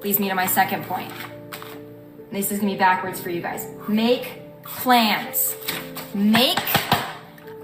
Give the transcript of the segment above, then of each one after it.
Leads me to my second point. This is gonna be backwards for you guys. Make plans. Make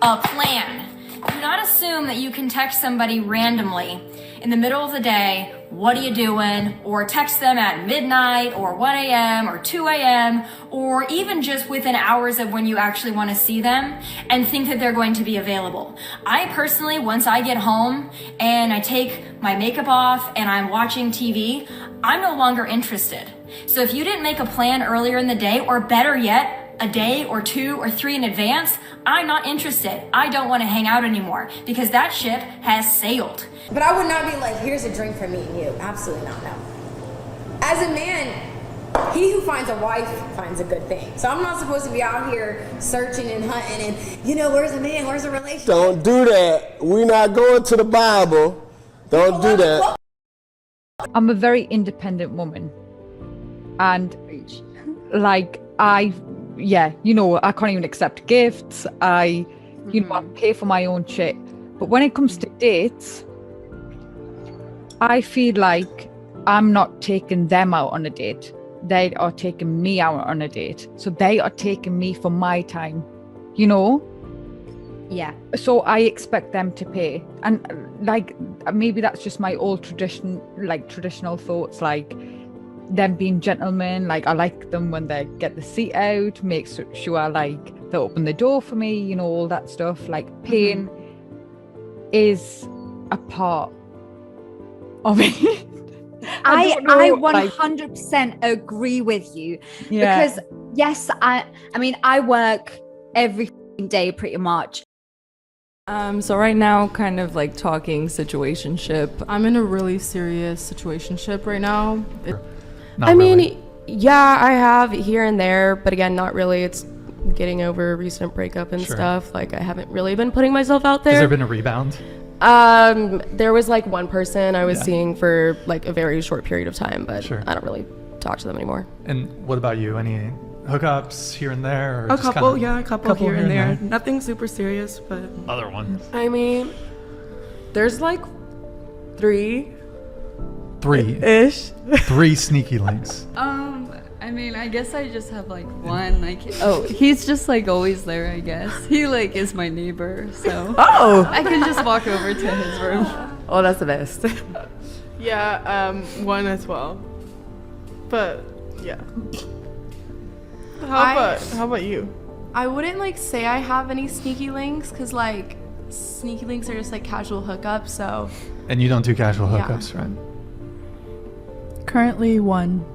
a plan. Do not assume that you can text somebody randomly in the middle of the day, what are you doing? Or text them at midnight or 1 a.m. or 2 a.m. or even just within hours of when you actually want to see them and think that they're going to be available. I personally, once I get home and I take my makeup off and I'm watching TV, I'm no longer interested. So if you didn't make a plan earlier in the day, or better yet, a day or 2 or 3 in advance, I'm not interested. I don't want to hang out anymore because that ship has sailed. But I would not be like, here's a drink for me and you. Absolutely not, no. As a man, he who finds a wife finds a good thing. So I'm not supposed to be out here searching and hunting and, you know, where's a man, where's a relationship? Don't do that. We're not going to the Bible. Don't do that. I'm a very independent woman. And like, I can't even accept gifts. I pay for my own shit. But when it comes to dates, I feel like I'm not taking them out on a date. They are taking me out on a date. So they are taking me for my time, you know? Yeah. So I expect them to pay. And like, maybe that's just my old traditional thoughts, like them being gentlemen. Like, I like them when they get the seat out, make sure like they open the door for me, you know, all that stuff. Like, paying is a part of it. I 100% agree with you. Yeah. Because yes, I mean I work every day pretty much. So right now, kind of like talking situationship. I'm in a really serious situationship right now. I mean, yeah, I have here and there, but again, not really. It's getting over a recent breakup and stuff. Like, I haven't really been putting myself out there. Has there been a rebound? There was like one person I was seeing for like a very short period of time, but I don't really talk to them anymore. And what about you? Any hookups here and there? Or a couple here and there. Nothing super serious, but other ones. I mean, there's like three-ish. 3 sneaky links. I mean, I guess I just have like one. He's just like always there, I guess. He like is my neighbor, so I can just walk over to his room. Oh, that's the best. One as well. But yeah. How about you? I wouldn't like say I have any sneaky links, because like sneaky links are just like casual hookups, so. And you don't do casual hookups, right? Currently one.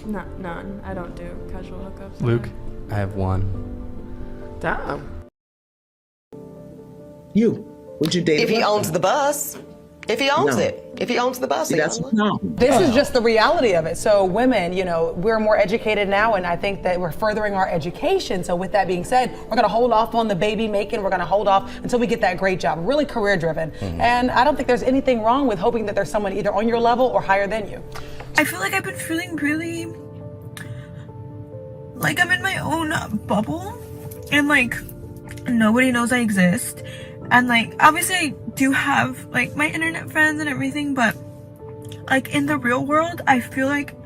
None. I don't do casual hookups. Luke? I have one. Damn. You. Would you date if he owns the bus? If he owns it. If he owns the bus, This is just the reality of it. So women, you know, we're more educated now, and I think that we're furthering our education. So with that being said, we're going to hold off on the baby making. We're going to hold off until we get that great job. Really career driven. And I don't think there's anything wrong with hoping that there's someone either on your level or higher than you. I feel like I've been feeling really like I'm in my own bubble, and like nobody knows I exist. And like obviously I do have like my internet friends and everything, but like in the real world I feel like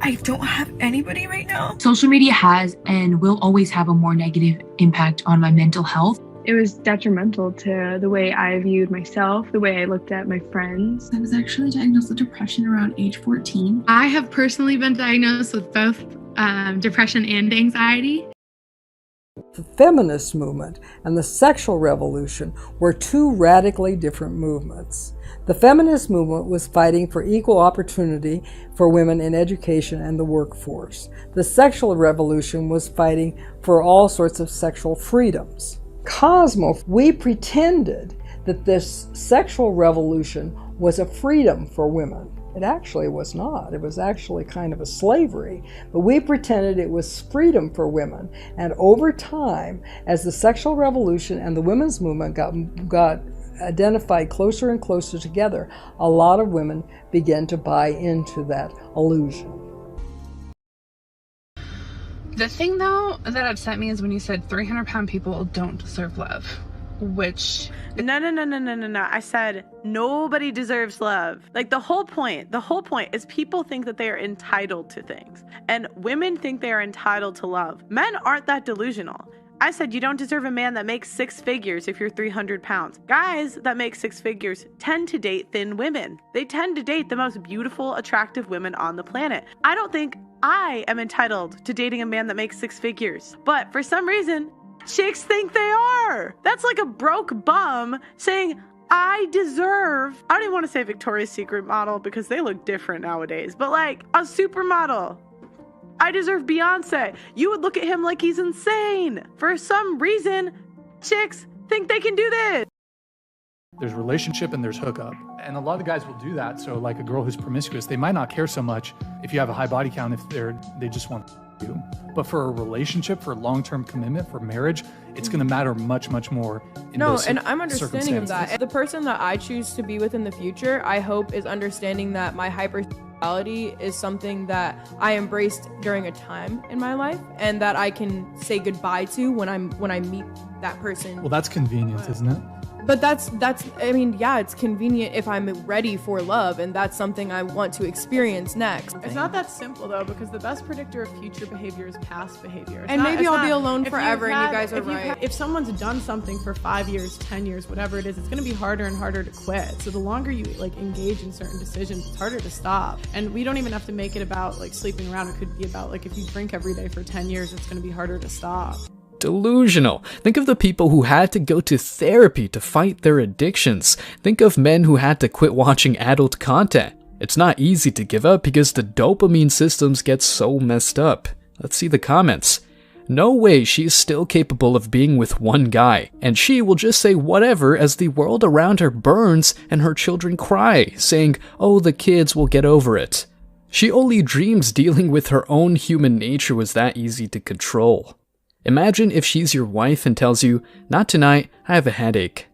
I don't have anybody right now. Social media has and will always have a more negative impact on my mental health. It was detrimental to the way I viewed myself, the way I looked at my friends. I was actually diagnosed with depression around age 14. I have personally been diagnosed with both depression and anxiety. The feminist movement and the sexual revolution were two radically different movements. The feminist movement was fighting for equal opportunity for women in education and the workforce. The sexual revolution was fighting for all sorts of sexual freedoms. Cosmo, we pretended that this sexual revolution was a freedom for women. It actually was not. It was actually kind of a slavery. But we pretended it was freedom for women. And over time, as the sexual revolution and the women's movement got identified closer and closer together, a lot of women began to buy into that illusion. The thing though that upset me is when you said 300-pound people don't deserve love. Which No. I said nobody deserves love. Like the whole point is people think that they are entitled to things. And women think they are entitled to love. Men aren't that delusional. I said you don't deserve a man that makes 6 figures if you're 300 pounds. Guys that make 6 figures tend to date thin women. They tend to date the most beautiful, attractive women on the planet. I don't think I am entitled to dating a man that makes 6 figures. But for some reason, chicks think they are. That's like a broke bum saying, I don't even want to say Victoria's Secret model because they look different nowadays, but like a supermodel. I deserve Beyonce. You would look at him like he's insane. For some reason, chicks think they can do this. There's relationship and there's hookup. And a lot of guys will do that. So like a girl who's promiscuous, they might not care so much if you have a high body count if they just want you. But for a relationship, for long-term commitment, for marriage, it's going to matter much, much more. And I'm understanding of that. The person that I choose to be with in the future, I hope is understanding that my hypersexuality is something that I embraced during a time in my life and that I can say goodbye to when I meet that person. Well, that's convenient, isn't it? But it's convenient if I'm ready for love, and that's something I want to experience next. It's not that simple though, because the best predictor of future behavior is past behavior. And maybe I'll be alone forever, and you guys are right. If someone's done something for 5 years, 10 years, whatever it is, it's going to be harder and harder to quit. So the longer you engage in certain decisions, it's harder to stop. And we don't even have to make it about sleeping around. It could be about if you drink every day for 10 years, it's going to be harder to stop. Delusional. Think of the people who had to go to therapy to fight their addictions. Think of men who had to quit watching adult content. It's not easy to give up because the dopamine systems get so messed up. Let's see the comments. No way she is still capable of being with one guy, and she will just say whatever as the world around her burns and her children cry, saying, oh, the kids will get over it. She only dreams dealing with her own human nature was that easy to control. Imagine if she's your wife and tells you, not tonight, I have a headache.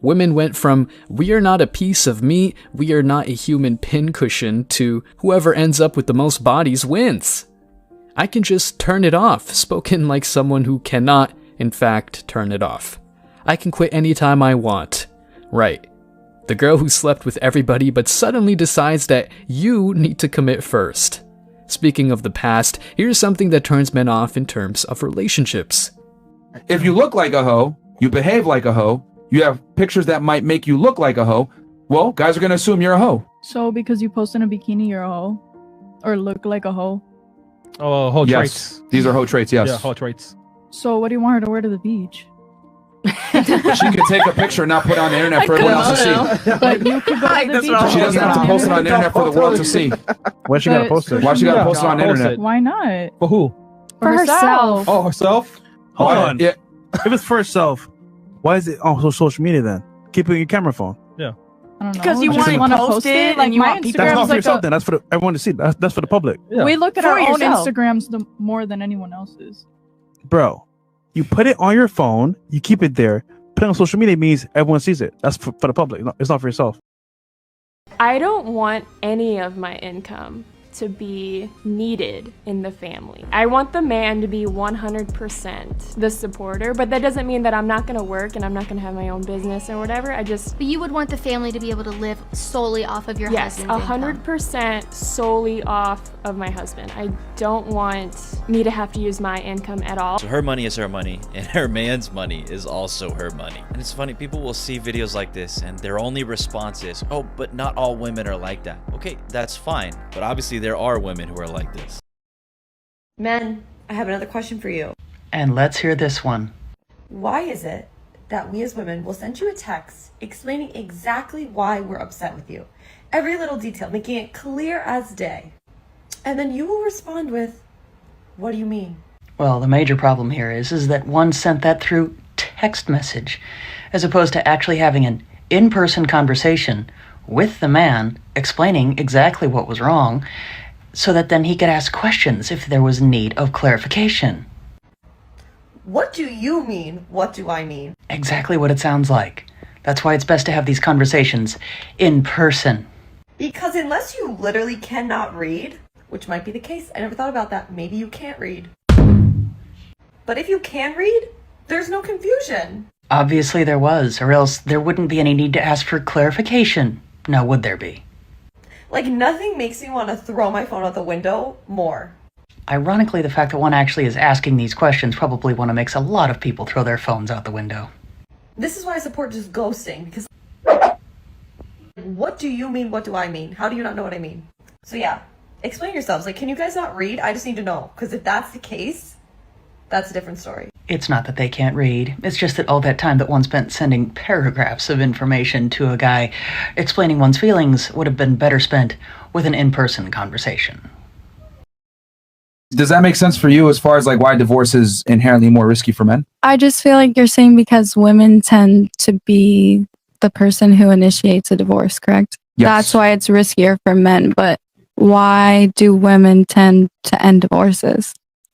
Women went from, we are not a piece of meat, we are not a human pincushion, to whoever ends up with the most bodies wins. I can just turn it off, spoken like someone who cannot, in fact, turn it off. I can quit anytime I want. Right. The girl who slept with everybody but suddenly decides that you need to commit first. Speaking of the past, here's something that turns men off in terms of relationships. If you look like a hoe, you behave like a hoe, you have pictures that might make you look like a hoe, well, guys are going to assume you're a hoe. So because you post in a bikini, you're a hoe? Or look like a hoe? Oh, hoe yes. traits. These are hoe traits, yes. Yeah, hoe traits. So what do you want her to wear to the beach? She can take a picture and not put it on the internet for everyone else to see. But you could go to the beach. She doesn't have to post it on the internet for the world to see. Why's she gotta post it? Why she gotta post it on the internet? Why not? For who? For herself. Oh, herself? Hold on. Yeah. If it's for herself, why is it on social media then? Keep it in your camera phone. Yeah. I don't know. Because you want to post it, like my Instagram. That's not for yourself then. That's for everyone to see. That's for the public. Yeah. We look at our own Instagrams more than anyone else's. Bro, you put it on your phone, you keep it there. Put it on social media means everyone sees it. That's for the public. It's not for yourself. I don't want any of my income to be needed in the family. I want the man to be 100% the supporter, but that doesn't mean that I'm not gonna work and I'm not gonna have my own business or whatever. But you would want the family to be able to live solely off of your husband's income. 100% solely off of my husband. I don't want me to have to use my income at all. So her money is her money, and her man's money is also her money. And it's funny, people will see videos like this and their only response is, oh, but not all women are like that. Okay, that's fine, but obviously there are women who are like this. Men, I have another question for you. And let's hear this one. Why is it that we as women will send you a text explaining exactly why we're upset with you? Every little detail, making it clear as day. And then you will respond with, what do you mean? Well, the major problem here is that one sent that through text message, as opposed to actually having an in-person conversation with the man explaining exactly what was wrong, so that then he could ask questions if there was need of clarification. What do you mean? What do I mean? Exactly what it sounds like. That's why it's best to have these conversations in person. Because unless you literally cannot read, which might be the case, I never thought about that, maybe you can't read. But if you can read, there's no confusion. Obviously there was, or else there wouldn't be any need to ask for clarification. Now would there be? Like, nothing makes me want to throw my phone out the window more. Ironically, the fact that one actually is asking these questions probably one that makes a lot of people throw their phones out the window. This is why I support just ghosting, because what do you mean? What do I mean? How do you not know what I mean? So yeah, explain yourselves. Like, can you guys not read? I just need to know, because if that's the case, that's a different story. It's not that they can't read. It's just that all that time that one spent sending paragraphs of information to a guy explaining one's feelings would have been better spent with an in-person conversation. Does that make sense for you as far as like why divorce is inherently more risky for men? I just feel like you're saying because women tend to be the person who initiates a divorce, correct? Yes. That's why it's riskier for men, but why do women tend to end divorces?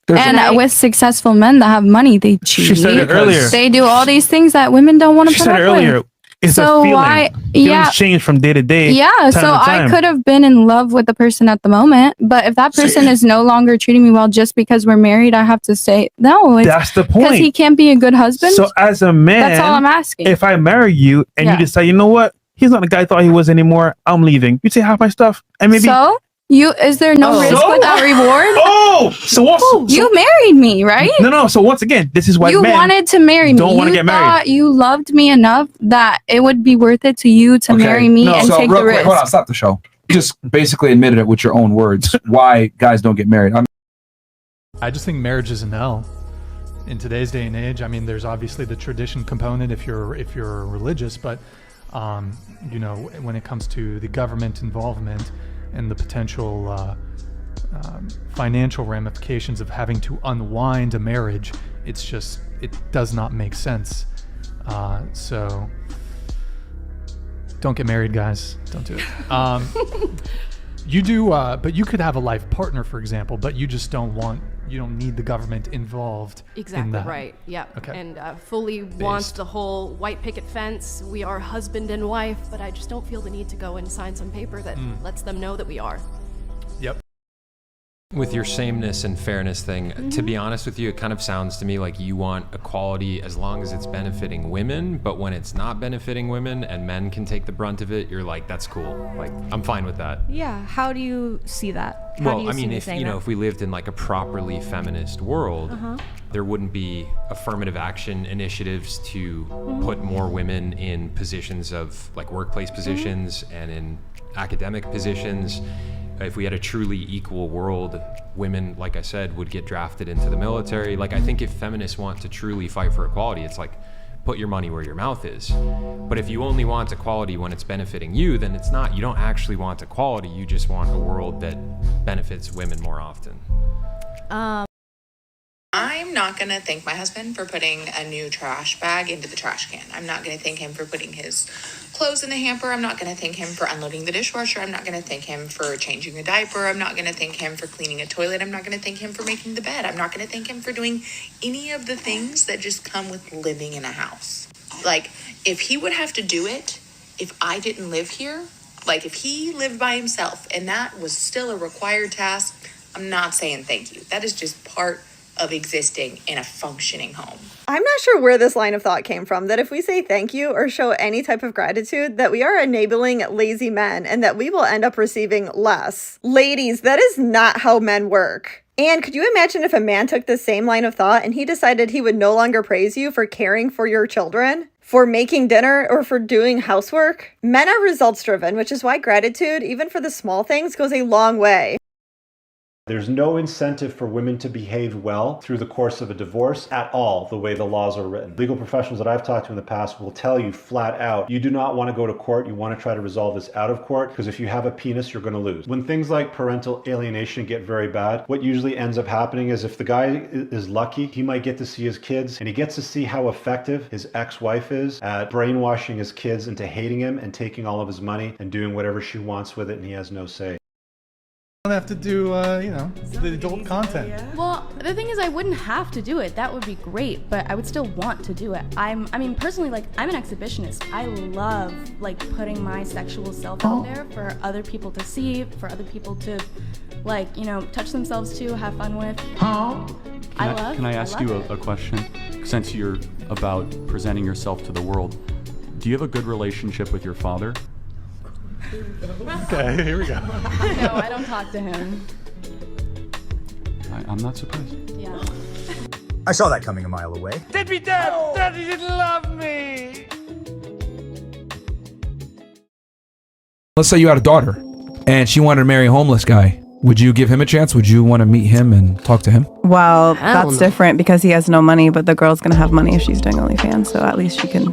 With successful men that have money, they cheat. She said it earlier. They do all these things that women don't want to put up with. She said it earlier. It's so a feeling. why? Feelings change from day to day. Yeah. So I could have been in love with the person at the moment, but if that person is no longer treating me well just because we're married, I have to say no. That's the point. Because he can't be a good husband. So as a man, that's all I'm asking. If I marry you and you decide, you know what, he's not the guy I thought he was anymore, I'm leaving. You take half my stuff, and maybe. So is there no risk without reward? So what's you married me, right? No. So once again, this is why you wanted to marry me. Don't want to get married. You loved me enough that it would be worth it to you to marry me and take the risk. Hold on, stop the show. You just basically admitted it with your own words. Why guys don't get married? I just think marriage is an L in today's day and age. I mean, there's obviously the tradition component if you're religious, but you know, when it comes to the government involvement and the potential financial ramifications of having to unwind a marriage, it does not make sense. So don't get married, guys. Don't do it. You do, but you could have a life partner, for example, but you just don't need the government involved exactly in that. Right. Yeah. Okay. And fully wants the whole white picket fence. We are husband and wife, but I just don't feel the need to go and sign some paper that lets them know that we are. Yep. With your sameness and fairness thing, to be honest with you, it kind of sounds to me like you want equality as long as it's benefiting women, but when it's not benefiting women and men can take the brunt of it, you're like, that's cool. Like, I'm fine with that. Yeah. How do you see that? Well, I mean, if we lived in like a properly feminist world, there wouldn't be affirmative action initiatives to put more women in positions of like workplace positions and in academic positions. If we had a truly equal world, women, like I said, would get drafted into the military. Like, I think if feminists want to truly fight for equality, it's like, put your money where your mouth is. But if you only want equality when it's benefiting you, then it's not. You don't actually want equality. You just want a world that benefits women more often. I'm not going to thank my husband for putting a new trash bag into the trash can. I'm not going to thank him for putting his clothes in the hamper. I'm not going to thank him for unloading the dishwasher. I'm not going to thank him for changing a diaper. I'm not going to thank him for cleaning a toilet. I'm not going to thank him for making the bed. I'm not going to thank him for doing any of the things that just come with living in a house. Like, if he would have to do it, if I didn't live here, like if he lived by himself and that was still a required task, I'm not saying thank you. That is just part of existing in a functioning home. I'm not sure where this line of thought came from, that if we say thank you or show any type of gratitude, that we are enabling lazy men and that we will end up receiving less. Ladies, that is not how men work. And could you imagine if a man took the same line of thought and he decided he would no longer praise you for caring for your children, for making dinner, or for doing housework? Men are results driven, which is why gratitude, even for the small things, goes a long way. There's no incentive for women to behave well through the course of a divorce at all, the way the laws are written. Legal professionals that I've talked to in the past will tell you flat out, you do not want to go to court. You want to try to resolve this out of court, because if you have a penis, you're going to lose. When things like parental alienation get very bad, what usually ends up happening is if the guy is lucky, he might get to see his kids and he gets to see how effective his ex-wife is at brainwashing his kids into hating him and taking all of his money and doing whatever she wants with it, and he has no say. Don't have to do, the adult content. Well, the thing is, I wouldn't have to do it. That would be great, but I would still want to do it. I mean, personally, like, I'm an exhibitionist. I love, like, putting my sexual self out there for other people to see, for other people to, like, touch themselves to, have fun with. Can I ask you a question? since you're about presenting yourself to the world, do you have a good relationship with your father? Okay, here we go. No, I don't talk to him. I'm not surprised. Yeah. I saw that coming a mile away. Did me dead! Daddy didn't love me! Let's say you had a daughter and she wanted to marry a homeless guy. Would you give him a chance? Would you want to meet him and talk to him? Well, that's different because he has no money, but the girl's gonna have money if she's doing OnlyFans, so at least she can,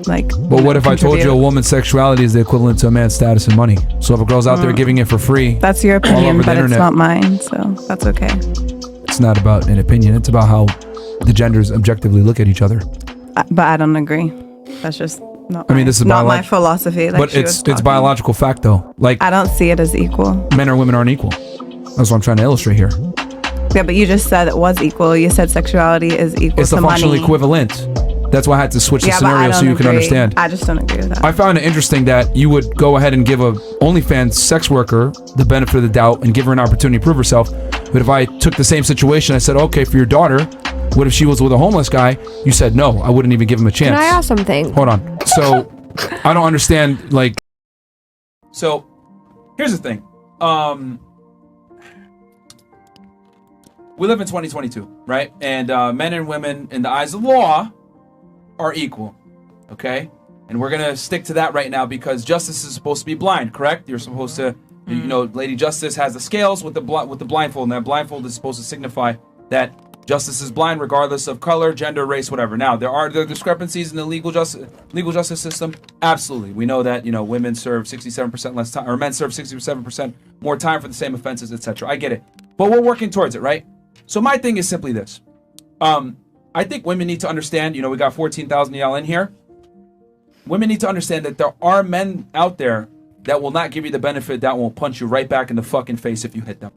like. But what if I told you a woman's sexuality is the equivalent to a man's status and money? So if a girl's out there giving it for free, that's your all opinion, over the but it's internet, not mine, so that's okay. it's not about an opinion. It's about how the genders objectively look at each other. But I don't agree. That's just not. I mean, this is not my philosophy. Like but it's biological fact though. Like I don't see it as equal. Men or women aren't equal. That's what I'm trying to illustrate here. Yeah, but you just said it was equal. You said sexuality is equal It's to the functional money. equivalent. That's why I had to switch the Yeah, but I scenario so don't you can agree. understand. I just don't agree with that. I found it interesting that you would go ahead and give a OnlyFans sex worker the benefit of the doubt and give her an opportunity to prove herself. But if I took the same situation, I said, okay, for your daughter, what if she was with a homeless guy? You said, no, I wouldn't even give him a chance. Can I ask something? Hold on. So I don't understand, like. So here's the thing. We live in 2022, right? And men and women, in the eyes of the law, are equal. Okay? And we're gonna stick to that right now because justice is supposed to be blind, correct? You're supposed to, you know, Lady Justice has the scales with the blindfold, and that blindfold is supposed to signify that justice is blind regardless of color, gender, race, whatever. Now, there are discrepancies in the legal justice system. Absolutely. We know that, you know, women serve 67% less time, or men serve 67% more time for the same offenses, etc. I get it. But we're working towards it, right? So my thing is simply this. I think women need to understand, you know, we got 14,000 of y'all in here. Women need to understand that there are men out there that will not give you the benefit, that won't punch you right back in the fucking face if you hit them.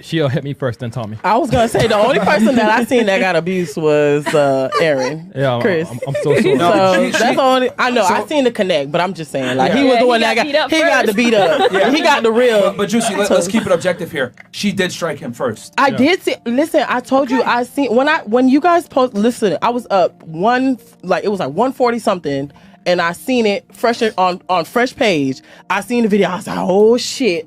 She'll hit me first, then Tommy. I was gonna say the only person that I seen that got abused was Aaron. Yeah, Chris. I'm so sorry. So that's the only. I know. I seen the connect, but I'm just saying, like he was the one that got. He got the beat up. Yeah. He got the real. But Juicy, let's keep it objective here. She did strike him first. I did see. Listen, I told you. I seen when you guys post. Listen, I was up it was like 140 something. And I seen it fresh on Fresh Page. I seen the video. I was like, oh shit.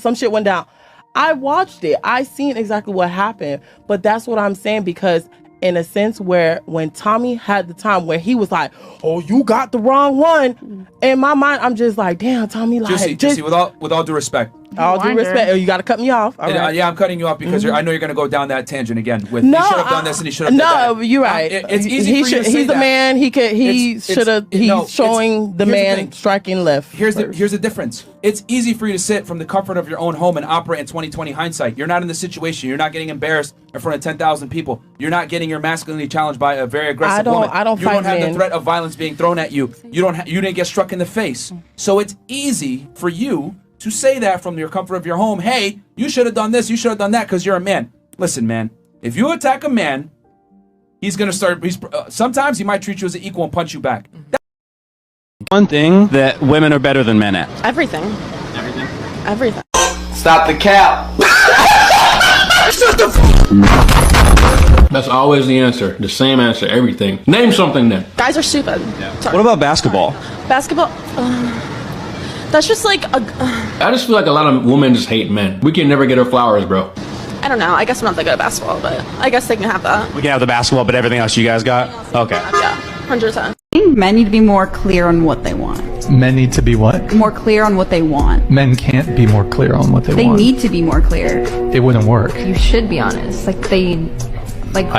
Some shit went down. I watched it. I seen exactly what happened. But that's what I'm saying, because in a sense where when Tommy had the time where he was like, oh, you got the wrong one. In my mind, I'm just like, damn, Tommy, like. Juicy, with all due respect. All due respect. You got to cut me off. All right. Yeah, I'm cutting you off because I know you're going to go down that tangent again. With No, he should have done this and he should have done that. No, you're right. It's easy for you to say he's that. a man. He's showing the man striking left. Here's the difference. It's easy for you to sit from the comfort of your own home and operate in 2020 hindsight. You're not in the situation. You're not getting embarrassed in front of 10,000 people. You're not getting your masculinity challenged by a very aggressive woman. I don't You fight don't have men. the threat of violence being thrown at you. You didn't get struck in the face. So it's easy for you to say that from your comfort of your home. Hey, you should have done this. You should have done that because you're a man. Listen, man. If you attack a man, he's gonna start. Sometimes he might treat you as an equal and punch you back. One thing that women are better than men at. Everything. Everything. Stop the cap. That's always the answer. The same answer. Everything. Name something then. Guys are stupid. What about basketball? Basketball. That's just like I just feel like a lot of women just hate men. We can never get our flowers, bro. I don't know. I guess I'm not that good at basketball, but I guess they can have that. We can have the basketball, but everything else you guys got? Okay. Yeah, 100%. I think men need to be more clear on what they want. Men need to be what? More clear on what they want. Men can't be more clear on what they They want. need to be more clear. It wouldn't work. You should be honest. I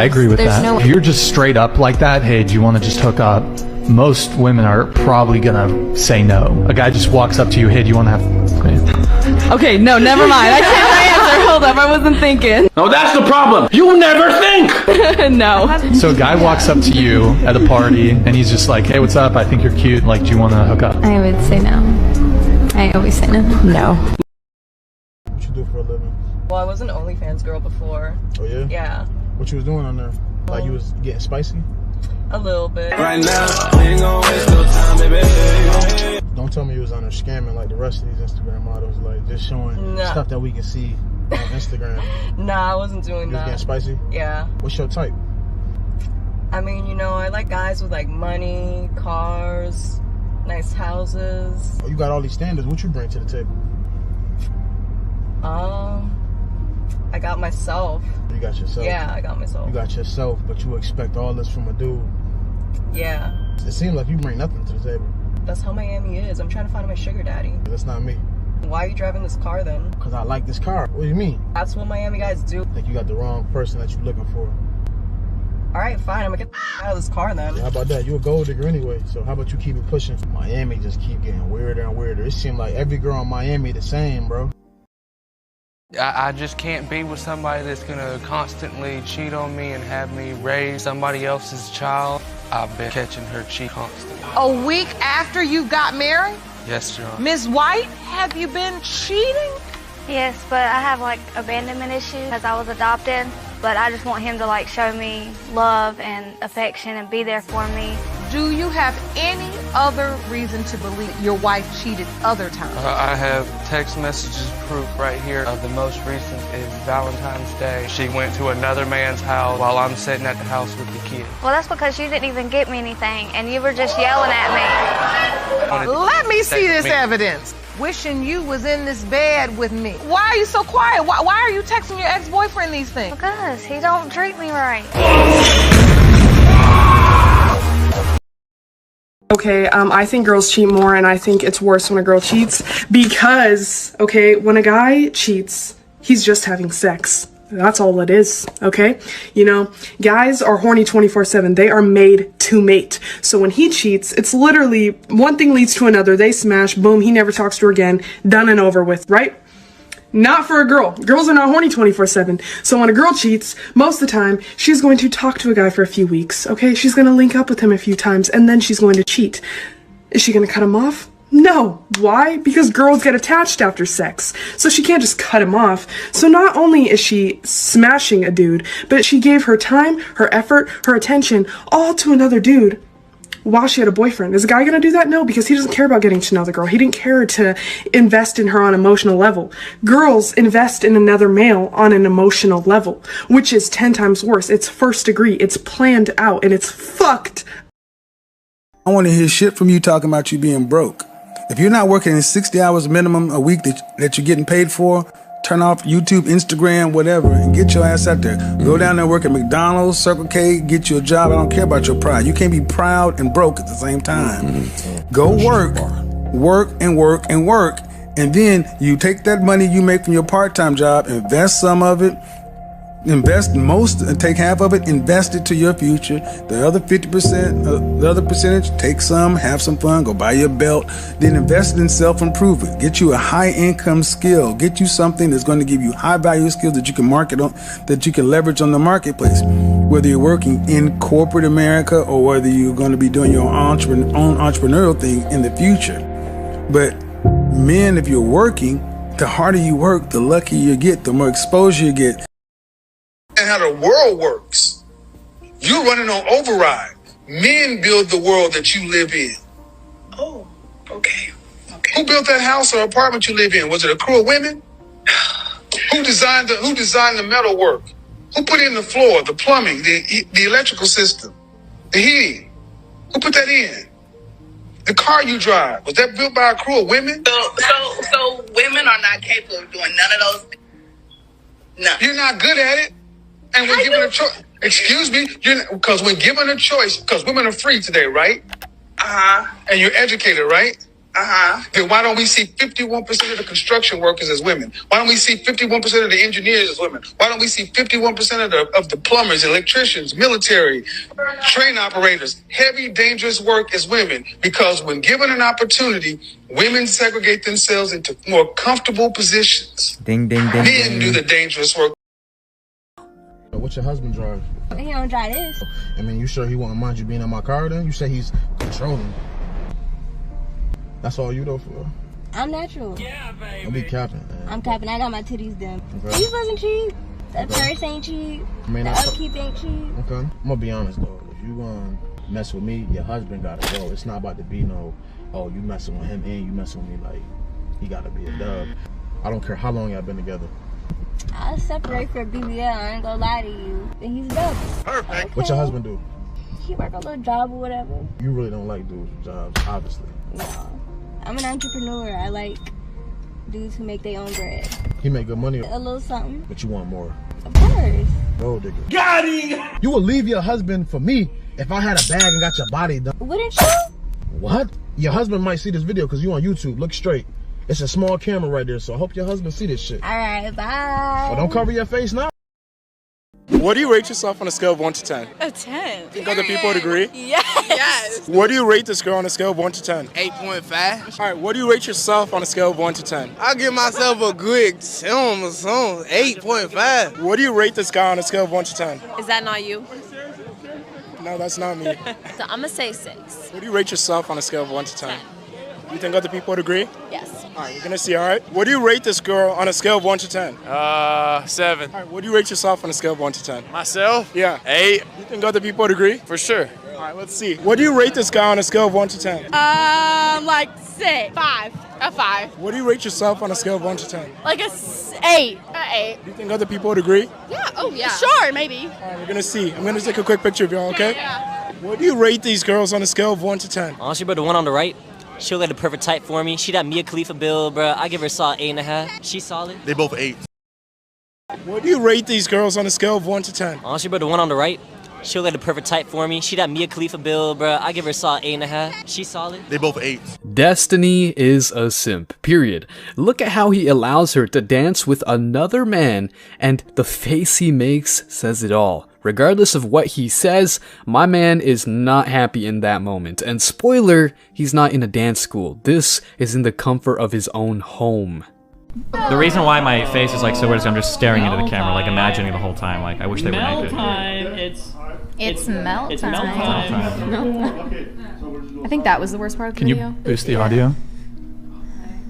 agree with there's that. no- If you're just straight up like that, hey, do you want to just hook up? Most women are probably gonna say no. A guy just walks up to you, hey, do you want to have... Okay, no, never mind. I changed my answer. Hold up, I wasn't thinking. No, that's the problem. You never think. No. So a guy walks up to you at a party, and he's just like, hey, what's up? I think you're cute. Like, do you want to hook up? I would say no. I always say no. No. What you do for a living? Well, I was an OnlyFans girl before. Oh yeah? Yeah, What you was doing on there? Like you was getting spicy? a little bit. Right now, we ain't gonna waste no time, baby. Don't tell me you was on there scamming like the rest of these Instagram models, like just showing Nah. stuff that we can see on Instagram. Nah, I wasn't doing You was that. getting spicy? Yeah. What's your type? I mean, you know, I like guys with like money, cars, nice houses. You got all these standards. What you bring to the table? I got myself. You got yourself. Yeah, I got myself. You got yourself, but you expect all this from a dude. Yeah. It seems like you bring nothing to the table. That's how Miami is. I'm trying to find my sugar daddy. That's not me. Why are you driving this car then? Because I like this car. What do you mean? That's what Miami guys do. I think you got the wrong person that you're looking for. Alright, fine. I'm gonna get out of this car then. Yeah, how about that? You're a gold digger anyway, so how about you keep it pushing? Miami just keep getting weirder and weirder. It seems like every girl in Miami the same, bro. I just can't be with somebody that's gonna constantly cheat on me and have me raise somebody else's child. I've been catching her cheat constantly. A week after you got married? Yes, Your Honor. Ms. White, have you been cheating? Yes, but I have like abandonment issues because I was adopted. But I just want him to like show me love and affection and be there for me. Do you have any other reason to believe your wife cheated other times? I have text messages proof right here. The most recent is Valentine's Day. She went to another man's house while I'm sitting at the house with the kids. Well, that's because you didn't even get me anything and you were just yelling at me. Let me see this evidence. Wishing you was in this bed with me. Why are you so quiet? Why are you texting your ex-boyfriend these things? Because he don't treat me right. Okay, I think girls cheat more, and I think it's worse when a girl cheats because, okay, when a guy cheats, he's just having sex. That's all it is, okay? You know, guys are horny 24/7. They are made to mate. So when he cheats, it's literally one thing leads to another. They smash, boom, he never talks to her again, done and over with, right? Not for a girl. Girls are not horny 24/7. So when a girl cheats, most of the time, she's going to talk to a guy for a few weeks, okay? She's going to link up with him a few times, and then she's going to cheat. Is she going to cut him off? No. Why? Because girls get attached after sex. So she can't just cut him off. So not only is she smashing a dude, but she gave her time, her effort, her attention, all to another dude while she had a boyfriend. Is a guy gonna do that? No, because he doesn't care about getting to know the girl. He didn't care to invest in her on an emotional level. Girls invest in another male on an emotional level, which is 10 times worse. It's first degree. It's planned out, and it's fucked. I want to hear shit from you talking about you being broke. If you're not working in 60 hours minimum a week that you're getting paid for, turn off YouTube, Instagram, whatever, and get your ass out there. Go down there and work at McDonald's, Circle K, get you a job. I don't care about your pride. You can't be proud and broke at the same time. Go work, and work, and then you take that money you make from your part-time job, invest some of it, take half of it, invest it to your future. The other 50%, the other percentage, take some, have some fun, go buy your belt, then invest in self-improvement. Get you a high-income skill. Get you something that's going to give you high-value skills that you can market on, that you can leverage on the marketplace. Whether you're working in corporate America or whether you're going to be doing your own entrepreneurial thing in the future. But men, if you're working, the harder you work, the luckier you get, the more exposure you get. And how the world works. You're running on override. Men build the world that you live in. Oh, okay. Who built that house or apartment you live in? Was it a crew of women? Who designed the metal work? Who put in the floor, the plumbing, the electrical system, the heating? Who put that in? The car you drive, was that built by a crew of women? So women are not capable of doing none of those things? No. You're not good at it. And when given a choice, excuse me, because when given a choice, because women are free today, right? And you're educated, right? Then why don't we see 51% of the construction workers as women? Why don't we see 51% of the engineers as women? Why don't we see 51% of the plumbers, electricians, military, train operators, heavy, dangerous work as women? Because when given an opportunity, women segregate themselves into more comfortable positions. Ding, ding, ding. Men do the dangerous work. What's your husband drive? He don't drive this. I mean, you sure he won't mind you being in my car then? You say he's controlling. That's all you though for? I'm natural. Yeah, baby. Don't be capping, man. I'm capping. I got my titties done. Okay. These wasn't cheap. The purse ain't cheap. The upkeep ain't cheap. Okay. I'm gonna be honest though. If you mess with me, your husband gotta go. It's not about to be no, oh, you messing with him and you messing with me, like, he gotta be a dub. I don't care how long y'all been together. I'll separate for BBL. I ain't gonna lie to you. And he's a dub. Perfect. Okay. What your husband do? he work a little job or whatever. You really don't like dudes with jobs, obviously. No. I'm an entrepreneur. I like dudes who make their own bread. He make good money. A little something. But you want more. Of course. Gold digger. Got him! You would leave your husband for me if I had a bag and got your body done. Wouldn't you? What? Your husband might see this video because you on YouTube. Look straight. It's a small camera right there, so I hope your husband see this shit. All right, bye. Oh, don't cover your face now. What do you rate yourself on a scale of 1 to 10? A 10. Think other people would agree? Yes. Yes. What do you rate this girl on a scale of 1 to 10? 8.5. All right, what do you rate yourself on a scale of 1 to 10? I'll give myself a good 8.5. What do you rate this guy on a scale of 1 to 10? Is that not you? No, that's not me. So I'm gonna say 6. What do you rate yourself on a scale of 1 to 10? You think other people would agree? Yes. All right, we're gonna see, all right? What do you rate this girl on a scale of 1 to 10? 7. All right, what do you rate yourself on a scale of 1 to 10? Myself? Yeah. 8. You think other people would agree? For sure. All right, let's see. What do you rate this guy on a scale of 1 to 10? Like 6. 5. A 5. What do you rate yourself on a scale of 1 to 10? Like a 8. A 8. Do you think other people would agree? Yeah. Oh yeah. Sure, maybe. All right, we're gonna see. I'm gonna take a quick picture of y'all, okay? Yeah. What do you rate these girls on a scale of 1 to 10? Honestly, bro, the one on the right, she'll get the perfect type for me. She that Mia Khalifa build, bro. I give her a solid 8.5. She's solid. They both 8. What do you rate these girls on a scale of 1 to 10? Honestly, bro, the one on the right, she'll get the perfect type for me. She that Mia Khalifa build, bro. I give her a solid 8.5. She's solid. They both 8. Destiny is a simp, period. Look at how he allows her to dance with another man, and the face he makes says it all. Regardless of what he says, my man is not happy in that moment. And spoiler, he's not in a dance school. This is in the comfort of his own home. The reason why my face is like so weird is I'm just staring into the camera, like imagining the whole time. Like I wish they were naked. It's melt It's time. melt time. I think that was the worst part of the Can you video. boost the audio?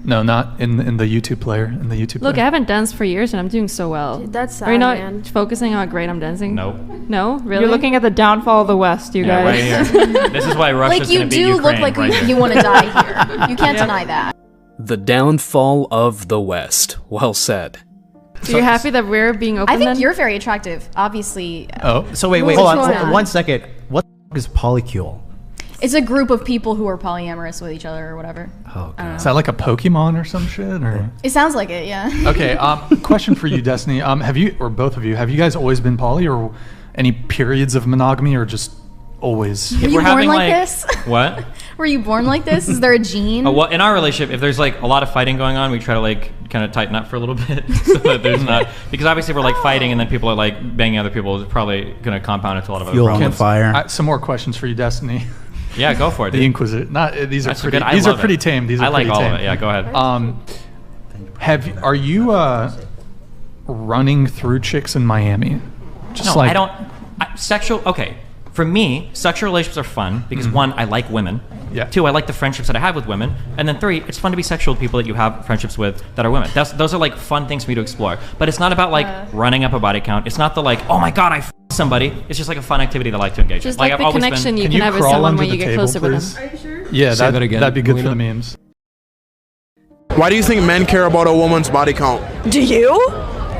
No, not in the YouTube player. In the YouTube Look, I player. haven't danced for years and I'm doing so well. Dude, that's Are you sad, not man. focusing on how great I'm dancing? Nope. No? Really? You're looking at the downfall of the West, you Yeah, guys. right here. This is why Russia's Like, you gonna beat do Ukraine look like right here. you want to die here. You can't deny that. The downfall of the West. Well said. So you're happy that we're being open I think then? you're very attractive, obviously. Oh, So wait, Who's hold on. going on? 1 second. What the is polycule? It's a group of people who are polyamorous with each other or whatever. Oh, I don't know. is that like a Pokemon or some shit? Or It sounds like it, yeah. okay. Question for you, Destiny. Have you, or both of you, have you guys always been poly, or any periods of monogamy, or just always? Were you born like this? What? Were you born like this? Is there a gene? Oh, well, in our relationship, if there's like a lot of fighting going on, we try to like kind of tighten up for a little bit, so that there's not, because obviously we're like fighting, and then people are like banging other people. It's probably going to compound it to a lot of other Fuel problems. on fire. Some more questions for you, Destiny. Yeah, go for it. The dude. Inquisitor. Not these That's are pretty. good. I These are love pretty it. tame. These are I like pretty all tame. of it. Yeah, go ahead. Are you running through chicks in Miami? No, I don't. Sexual. Okay, for me, sexual relationships are fun because one, I like women. Yeah. 2, I like the friendships that I have with women, and then 3, it's fun to be sexual with people that you have friendships with that are women. Those are like fun things for me to explore. But it's not about like running up a body count. It's not the like, oh my god, I somebody. It's just like a fun activity that I like to engage. Just in. like the I've always connection been, you can have with crawl someone under when you the get table, closer with please? them. Are you sure? Yeah, Say that again, that'd be good for Melina. the memes. Why do you think men care about a woman's body count? Do you?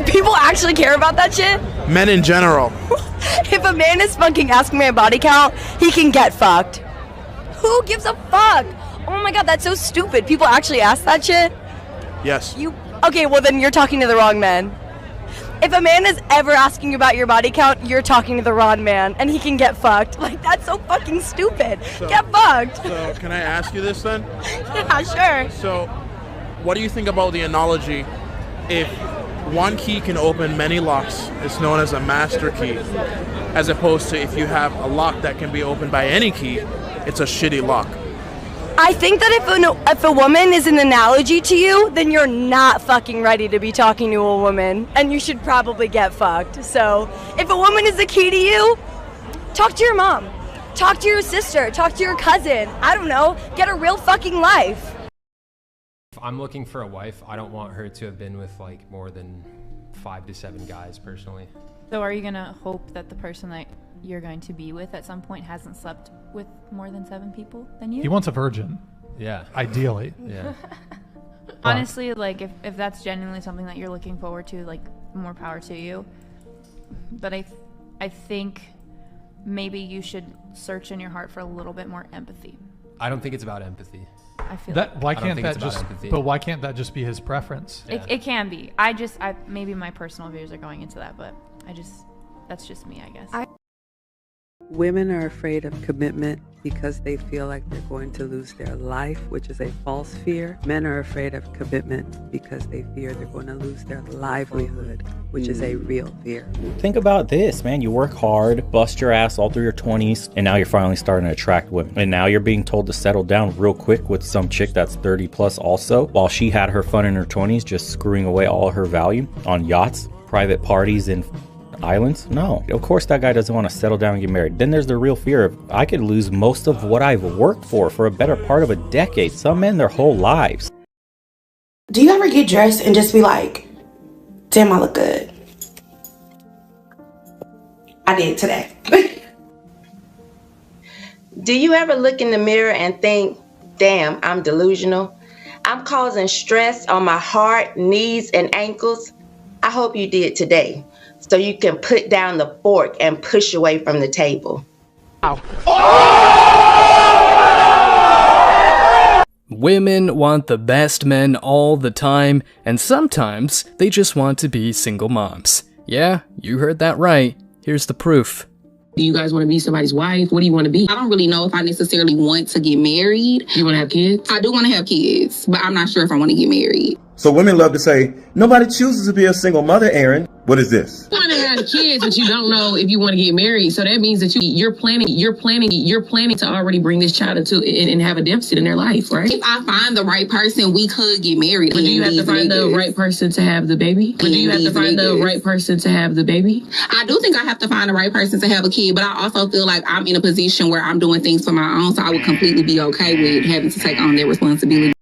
People actually care about that shit? Men in general. If a man is fucking asking my body count, he can get fucked. Who gives a fuck? Oh my god, that's so stupid. People actually ask that shit? Yes. Okay, well then you're talking to the wrong man. If a man is ever asking about your body count, you're talking to the wrong man, and he can get fucked. Like, that's so fucking stupid. Get fucked. So, can I ask you this then? Yeah, sure. So, what do you think about the analogy? If one key can open many locks, it's known as a master key, as opposed to if you have a lock that can be opened by any key, it's a shitty lock. I think that if a woman is an analogy to you, then you're not fucking ready to be talking to a woman, and you should probably get fucked. So, if a woman is the key to you, talk to your mom, talk to your sister, talk to your cousin. I don't know, get a real fucking life. If I'm looking for a wife, I don't want her to have been with like more than 5 to 7 guys personally. So are you gonna hope that the person that you're going to be with at some point hasn't slept with more than 7 people than you? He wants a virgin. Yeah. Ideally. Yeah. Honestly, like if that's genuinely something that you're looking forward to, like more power to you. But I think maybe you should search in your heart for a little bit more empathy. I don't think it's about empathy. I feel That like why I don't can't think that it's about just? empathy. But why can't that just be his preference? it can be. Maybe my personal views are going into that, but that's just me, I guess. Women are afraid of commitment because they feel like they're going to lose their life, which is a false fear. Men are afraid of commitment because they fear they're going to lose their livelihood, which is a real fear. Think about this, man. You work hard, bust your ass all through your 20s, and now you're finally starting to attract women. And now you're being told to settle down real quick with some chick that's 30 plus also, while she had her fun in her 20s, just screwing away all her value on yachts, private parties, and islands. No, of course that guy doesn't want to settle down and get married. Then there's the real fear of I could lose most of what I've worked for a better part of a decade. Some men their whole lives. Do you ever get dressed and just be like, damn, I look good? I did today. Do you ever look in the mirror and think, damn, I'm delusional? I'm causing stress on my heart, knees, and ankles. I hope you did today, so you can put down the fork and push away from the table. Women want the best men all the time, and sometimes they just want to be single moms. Yeah, you heard that right. Here's the proof. Do you guys want to be somebody's wife? What do you want to be? I don't really know if I necessarily want to get married. You want to have kids? I do want to have kids, but I'm not sure if I want to get married. So women love to say, nobody chooses to be a single mother, Aaron. What is this? You want to have kids, but you don't know if you want to get married. So that means that you're planning to already bring this child into and have a deficit in their life, right? If I find the right person, we could get married. But do you have to find the right person to have the baby? But do you have to find the right person to have the baby? I do think I have to find the right person to have a kid, but I also feel like I'm in a position where I'm doing things for my own, so I would completely be okay with having to take on their responsibility.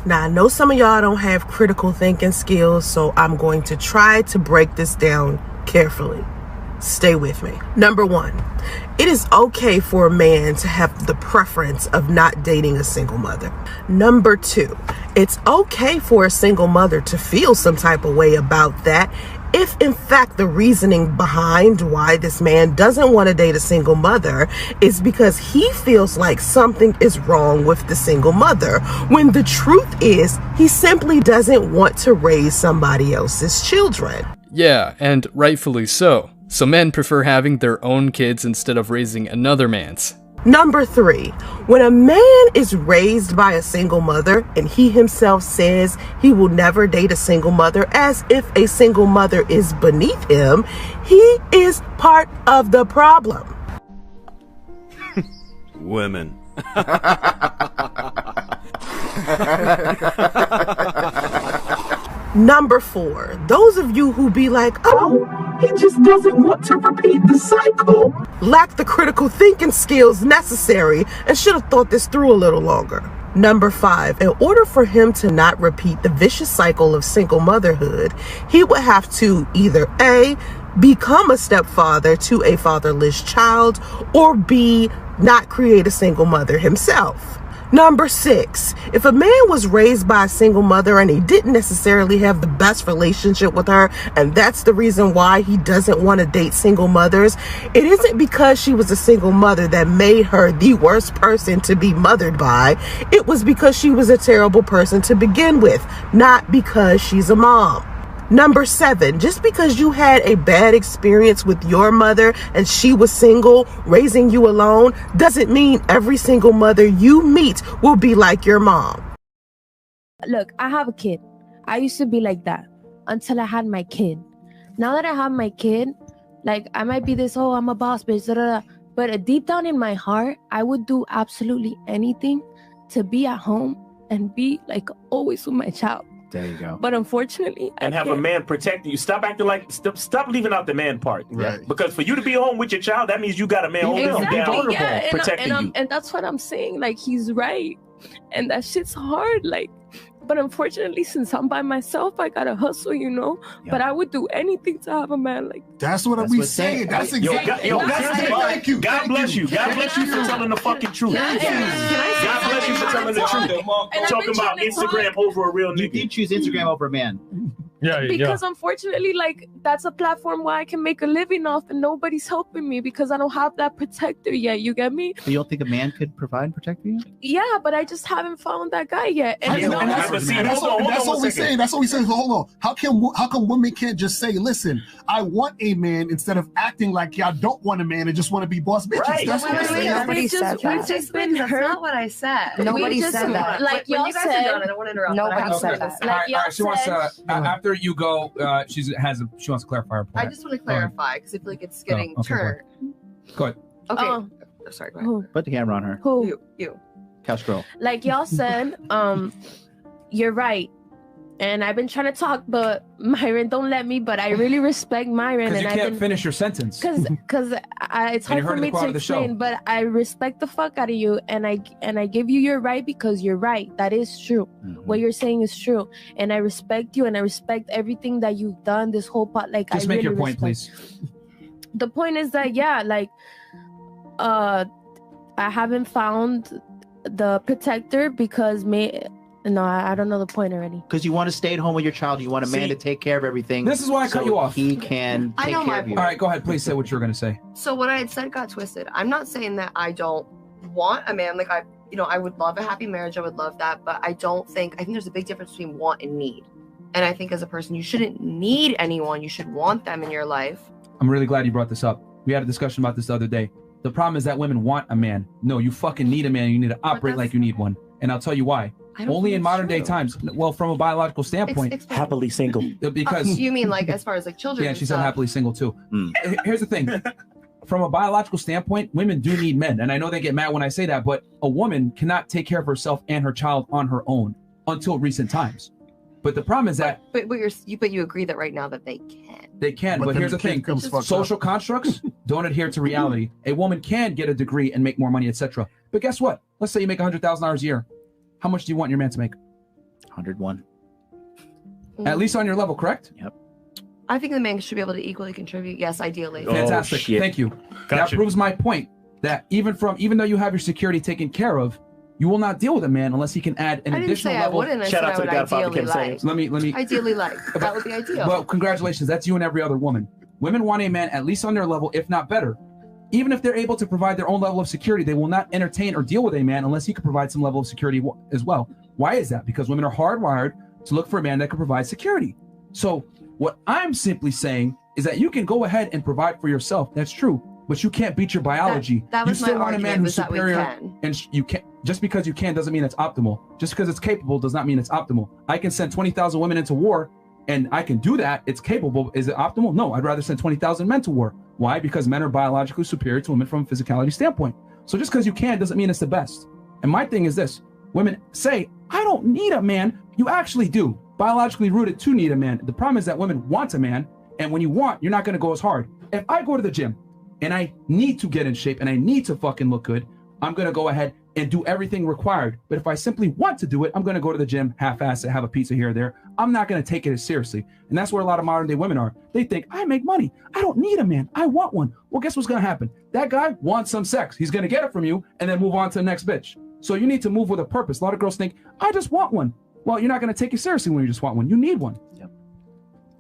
Now, I know some of y'all don't have critical thinking skills, so I'm going to try to break this down carefully. Stay with me. Number one, it is okay for a man to have the preference of not dating a single mother. Number two, it's okay for a single mother to feel some type of way about that if in fact the reasoning behind why this man doesn't want to date a single mother is because he feels like something is wrong with the single mother, when the truth is he simply doesn't want to raise somebody else's children. Yeah, and rightfully so. So men prefer having their own kids instead of raising another man's. Number three, when a man is raised by a single mother and he himself says he will never date a single mother as if a single mother is beneath him, he is part of the problem. Women. Number four, those of you who be like, oh, he just doesn't want to repeat the cycle, lack the critical thinking skills necessary and should have thought this through a little longer. Number five, in order for him to not repeat the vicious cycle of single motherhood, he would have to either A, become a stepfather to a fatherless child, or B, not create a single mother himself. Number six, if a man was raised by a single mother and he didn't necessarily have the best relationship with her, and that's the reason why he doesn't want to date single mothers, it isn't because she was a single mother that made her the worst person to be mothered by. It was because she was a terrible person to begin with, not because she's a mom. Number seven, just because you had a bad experience with your mother and she was single, raising you alone, doesn't mean every single mother you meet will be like your mom. Look, I have a kid. I used to be like that until I had my kid. Now that I have my kid, like, I might be this, oh, I'm a boss bitch, da, da, da. But deep down in my heart, I would do absolutely anything to be at home and be like always with my child. There you go. But unfortunately, and have a man protecting you. Stop acting like, stop leaving out the man part. Right. Because for you to be home with your child, that means you got a man holding you down, protecting you. And that's what I'm saying. Like, he's right. And that shit's hard. Like, but unfortunately, since I'm by myself, I gotta hustle, you know. Yeah. But I would do anything to have a man like that. That's what we saying. That's exactly. Thank you. God bless you. God bless you for telling the fucking truth. God bless you for telling the truth. Talking about Instagram over a real nigga. You did choose Instagram over a man. Because unfortunately, like, that's a platform where I can make a living off, and nobody's helping me because I don't have that protector yet. You get me? So you don't think a man could provide and protect for you? Yeah, but I just haven't found that guy yet. And That's what we're saying. That's what we're saying. Hold on. How come women can't just say, listen, I want a man, instead of acting like y'all don't want a man and just want to be boss bitches? Right. That's what we're saying. Nobody said that. We've just been That's hurt. not what I said. Nobody said that. Like when y'all you guys said, are done, I don't want to interrupt. nobody said that. All right, she wants to after you go. She wants to clarify her point. I just want to clarify because I feel like it's getting turned. Go ahead. Okay. Oh, sorry. Go ahead. Put the camera on her. Who? You. Couch girl. Like y'all said, you're right. And I've been trying to talk, but Myron don't let me. But I really respect Myron. Because and you can't finish your sentence. Because it's hard for me to explain. But I respect the fuck out of you, and I give you your right because you're right. That is true. What you're saying is true, and I respect you, and I respect everything that you've done. This whole part, like, just I make really your point, respect. please. The point is that I haven't found the protector because No, I don't know the point already. Because you want to stay at home with your child. You want a man to take care of everything. This is why I cut you off. He can I take know care my of you. All right, go ahead. Please say what you were going to say. So what I had said got twisted. I'm not saying that I don't want a man. Like, I would love a happy marriage. I would love that. But I think there's a big difference between want and need. And I think as a person, you shouldn't need anyone. You should want them in your life. I'm really glad you brought this up. We had a discussion about this the other day. The problem is that women want a man. No, you fucking need a man. You need to operate like you need one. And I'll tell you why. Only in modern day times. Well, from a biological standpoint, happily single. Because you mean like as far as like children? yeah, and she said stuff. happily single too. Here's the thing. From a biological standpoint, women do need men. And I know they get mad when I say that, but a woman cannot take care of herself and her child on her own until recent times. But the problem is that But you agree that right now that they can. they can, but then here's the the kid thing. comes fucked Social constructs don't adhere to reality. A woman can get a degree and make more money, etc. But guess what? Let's say you make $100,000 a year. How much do you want your man to make? 101. At least on your level, correct? Yep. I think the man should be able to equally contribute. Yes, ideally. Fantastic. Thank you. That proves my point that even though you have your security taken care of, you will not deal with a man unless he can add an I didn't additional say level. I wouldn't. I said I would ideally like. Let me. Ideally like. That would be ideal. Well, congratulations. That's you and every other woman. Women want a man at least on their level, if not better. Even if they're able to provide their own level of security, they will not entertain or deal with a man unless he can provide some level of security as well. Why is that? Because women are hardwired to look for a man that can provide security. So what I'm simply saying is that you can go ahead and provide for yourself. That's true. But you can't beat your biology. That was you still my want a man argument, who's was that we superior, can. and you can't. Just because you can doesn't mean it's optimal. Just because it's capable does not mean it's optimal. I can send 20,000 women into war, and I can do that. It's capable. Is it optimal? No. I'd rather send 20,000 men to war. Why? Because men are biologically superior to women from a physicality standpoint. So just because you can doesn't mean it's the best. And my thing is this: women say, "I don't need a man." You actually do. Biologically rooted to need a man. The problem is that women want a man, and when you want, you're not going to go as hard. If I go to the gym and I need to get in shape and I need to fucking look good, I'm going to go ahead and do everything required. But if I simply want to do it, I'm going to go to the gym, half-ass it, have a pizza here or there. I'm not going to take it as seriously. And that's where a lot of modern day women are. They think, I make money. I don't need a man. I want one. Well, guess what's going to happen? That guy wants some sex. He's going to get it from you and then move on to the next bitch. So you need to move with a purpose. A lot of girls think, I just want one. Well, you're not going to take it seriously when you just want one. You need one.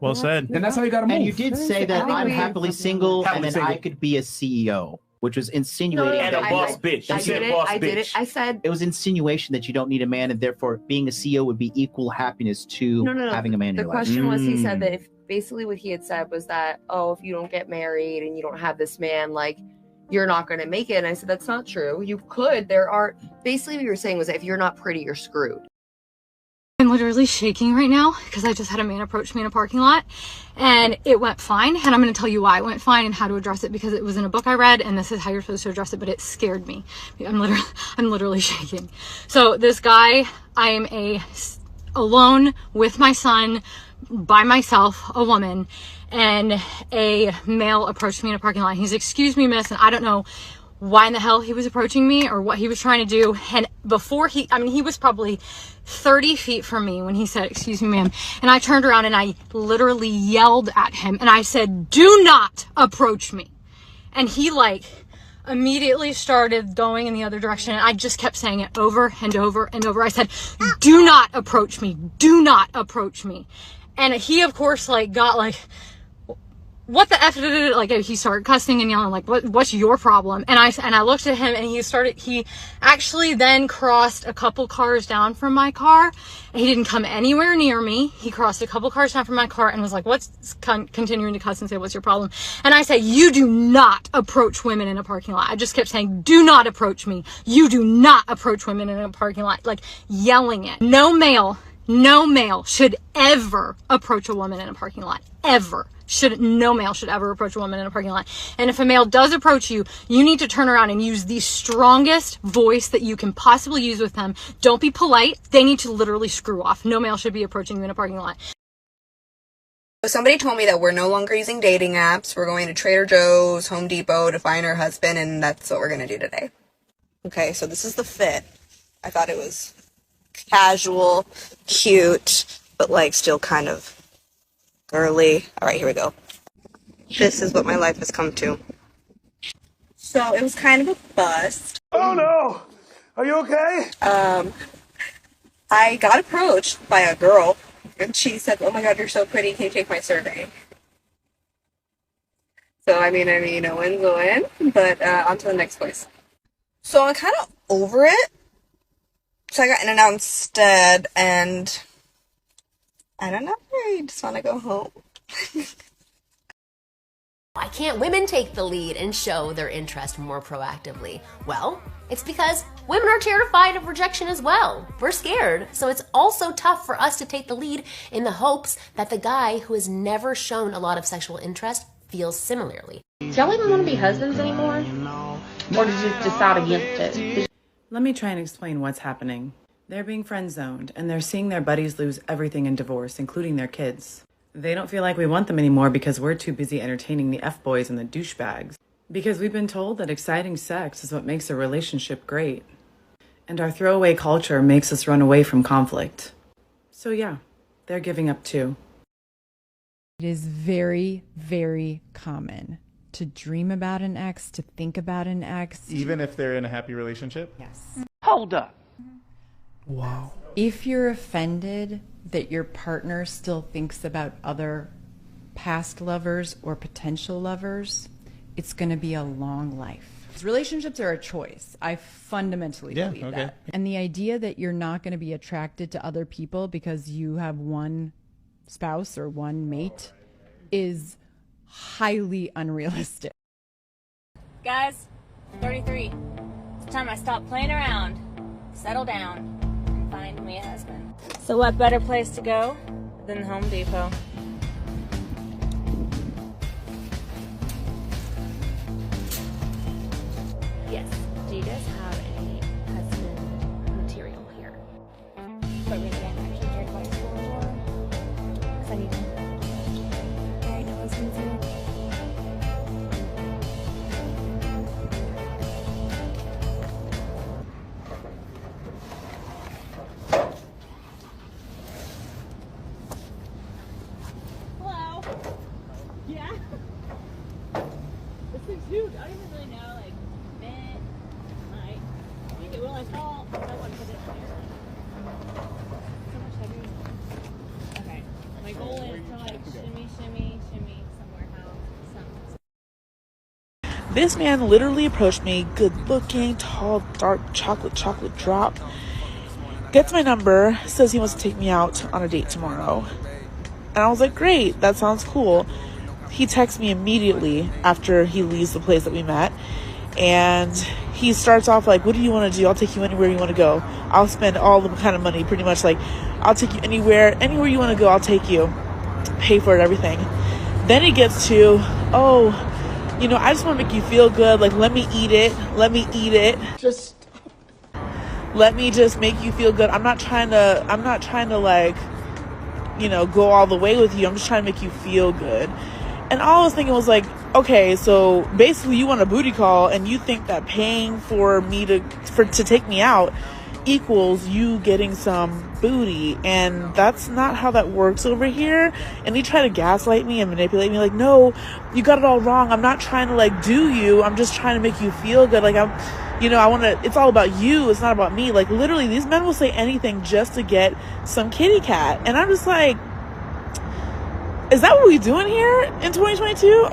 Well said. And that's how you got to move. And you did say that I'm happily single and then I could be a CEO, which was insinuating. And a boss bitch. I did it. I did it. I said it was insinuation that you don't need a man, and therefore being a CEO would be equal happiness to having a man in your life. The question was, he said that if basically what he had said was that, oh, if you don't get married and you don't have this man, like, you're not going to make it. And I said, that's not true. You could. Basically what you were saying was that if you're not pretty, you're screwed. I'm literally shaking right now because I just had a man approach me in a parking lot and it went fine. And I'm going to tell you why it went fine and how to address it, because it was in a book I read and this is how you're supposed to address it, but it scared me. I'm literally shaking. So this guy, I am alone with my son, by myself, a woman, and a male approached me in a parking lot. He's, excuse me, miss, and I don't know why in the hell he was approaching me or what he was trying to do. And before he was probably 30 feet from me when he said, excuse me, ma'am. And I turned around and I literally yelled at him and I said, do not approach me. And he immediately started going in the other direction. And I just kept saying it over and over and over. I said, do not approach me. Do not approach me. And he, of course, like, got like, what the F, like, he started cussing and yelling, like, what's your problem? And I looked at him, and he actually then crossed a couple cars down from my car. He didn't come anywhere near me. He crossed a couple cars down from my car and was like, continuing to cuss and say, what's your problem? And I say, you do not approach women in a parking lot. I just kept saying, do not approach me. You do not approach women in a parking lot, like yelling it. No male should ever approach a woman in a parking lot, ever. No male should ever approach a woman in a parking lot. And if a male does approach you, you need to turn around and use the strongest voice that you can possibly use with them. Don't be polite. They need to literally screw off. No male should be approaching you in a parking lot. So somebody told me that we're no longer using dating apps. We're going to Trader Joe's, Home Depot to find our husband, and that's what we're going to do today. Okay, so this is the fit. I thought it was casual, cute, but like still kind of girly. All right, here we go. This is what my life has come to. So it was kind of a bust. Oh no! Are you okay? I got approached by a girl, and she said, "Oh my God, you're so pretty. Can you take my survey?" So I mean, win's a win. But on to the next place. So I'm kind of over it. So I got in and out instead, and I don't know. I just want to go home. Why can't women take the lead and show their interest more proactively? Well, it's because women are terrified of rejection as well. We're scared, so it's also tough for us to take the lead in the hopes that the guy who has never shown a lot of sexual interest feels similarly. Do y'all even want to be husbands anymore? Or did you decide against it? Let me try and explain what's happening. They're being friend-zoned, and they're seeing their buddies lose everything in divorce, including their kids. They don't feel like we want them anymore because we're too busy entertaining the F-boys and the douchebags. Because we've been told that exciting sex is what makes a relationship great. And our throwaway culture makes us run away from conflict. So yeah, they're giving up too. It is very, very common to dream about an ex, to think about an ex. Even if they're in a happy relationship? Yes. Hold up. Wow. If you're offended that your partner still thinks about other past lovers or potential lovers, it's going to be a long life. Relationships are a choice. I fundamentally believe that. And the idea that you're not going to be attracted to other people because you have one spouse or one mate is highly unrealistic. Guys, 33. It's time I stop playing around, settle down, and find me a husband. So what better place to go than Home Depot? Yes. Do you guys have any husband material here? But really, I'm actually here to buy school or? Because I need to marry no husbands here. Hello? Yeah? This thing's huge. I don't even really know, like, fit, height. I think it will, I saw, I want to put it in here. So much heavier. Okay. My goal is to, like, shimmy, somewhere how, This man literally approached me, good looking, tall, dark, chocolate drop. Gets my number, says he wants to take me out on a date tomorrow. And I was like, great, that sounds cool. He texts me immediately after he leaves the place that we met. And he starts off like, what do you want to do? I'll take you anywhere you want to go. I'll spend all the kind of money, pretty much like, I'll take you anywhere you want to go, I'll take you. Pay for it, everything. Then he gets to, I just want to make you feel good. Like, let me eat it. Let me just make you feel good. I'm not trying to like, go all the way with you. I'm just trying to make you feel good. And all I was thinking was like, okay, so basically you want a booty call and you think that paying for me to take me out equals you getting some booty, and that's not how that works over here. And he tried to gaslight me and manipulate me like, no, you got it all wrong. I'm not trying to like do you. I'm just trying to make you feel good. Like it's all about you. It's not about me. Like literally these men will say anything just to get some kitty cat. And I'm just like, Is that what we doing here in 2022?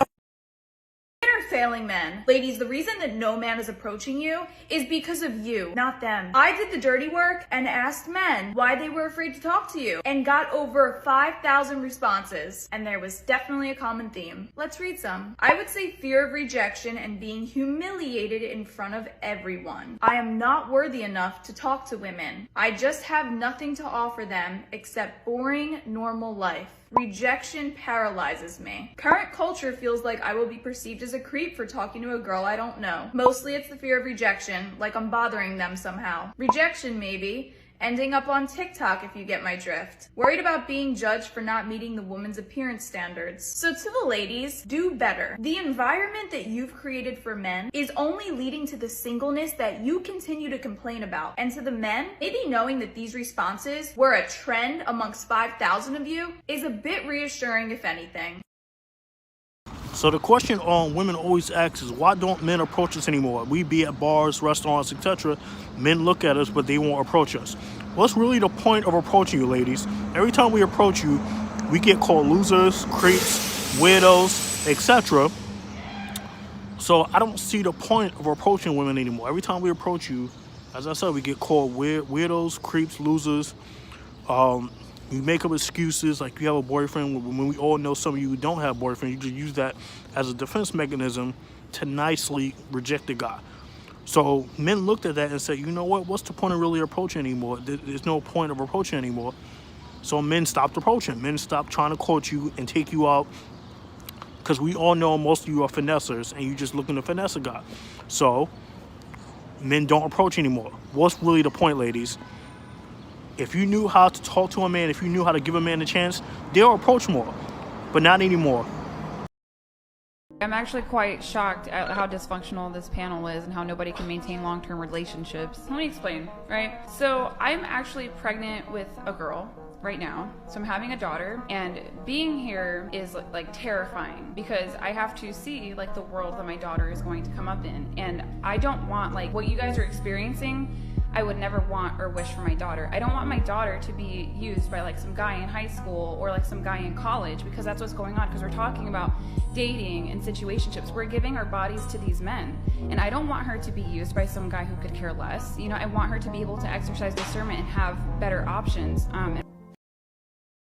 Failing men. Ladies, the reason that no man is approaching you is because of you, not them. I did the dirty work and asked men why they were afraid to talk to you and got over 5,000 responses. And there was definitely a common theme. Let's read some. I would say fear of rejection and being humiliated in front of everyone. I am not worthy enough to talk to women. I just have nothing to offer them except boring, normal life. Rejection paralyzes me. Current culture feels like I will be perceived as a creep for talking to a girl I don't know. Mostly it's the fear of rejection, like I'm bothering them somehow. Rejection maybe. Ending up on TikTok if you get my drift. Worried about being judged for not meeting the woman's appearance standards. So to the ladies, do better. The environment that you've created for men is only leading to the singleness that you continue to complain about. And to the men, maybe knowing that these responses were a trend amongst 5,000 of you is a bit reassuring if anything. So the question women always ask is, why don't men approach us anymore? We be at bars, restaurants, etc. Men look at us, but they won't approach us. What's really the point of approaching you, ladies? Every time we approach you, we get called losers, creeps, weirdos, etc. So I don't see the point of approaching women anymore. Every time we approach you, as I said, we get called weirdos, creeps, losers. You make up excuses like you have a boyfriend when we all know some of you who don't have boyfriends. You just use that as a defense mechanism to nicely reject the guy. So men looked at that and said, you know what? What's the point of really approaching anymore? There's no point of approaching anymore. So men stopped approaching. Men stopped trying to court you and take you out because we all know most of you are finessers and you just looking to finesse a guy. So men don't approach anymore. What's really the point, ladies? If you knew how to talk to a man, if you knew how to give a man a chance, they'll approach more, but not anymore. I'm actually quite shocked at how dysfunctional this panel is and how nobody can maintain long-term relationships. Let me explain, right? So I'm actually pregnant with a girl right now. So I'm having a daughter, and being here is like terrifying because I have to see like the world that my daughter is going to come up in. And I don't want like what you guys are experiencing. I would never want or wish for my daughter. I don't want my daughter to be used by like some guy in high school or like some guy in college, because that's what's going on, because we're talking about dating and situationships. We're giving our bodies to these men, and I don't want her to be used by some guy who could care less. You know, I want her to be able to exercise discernment and have better options.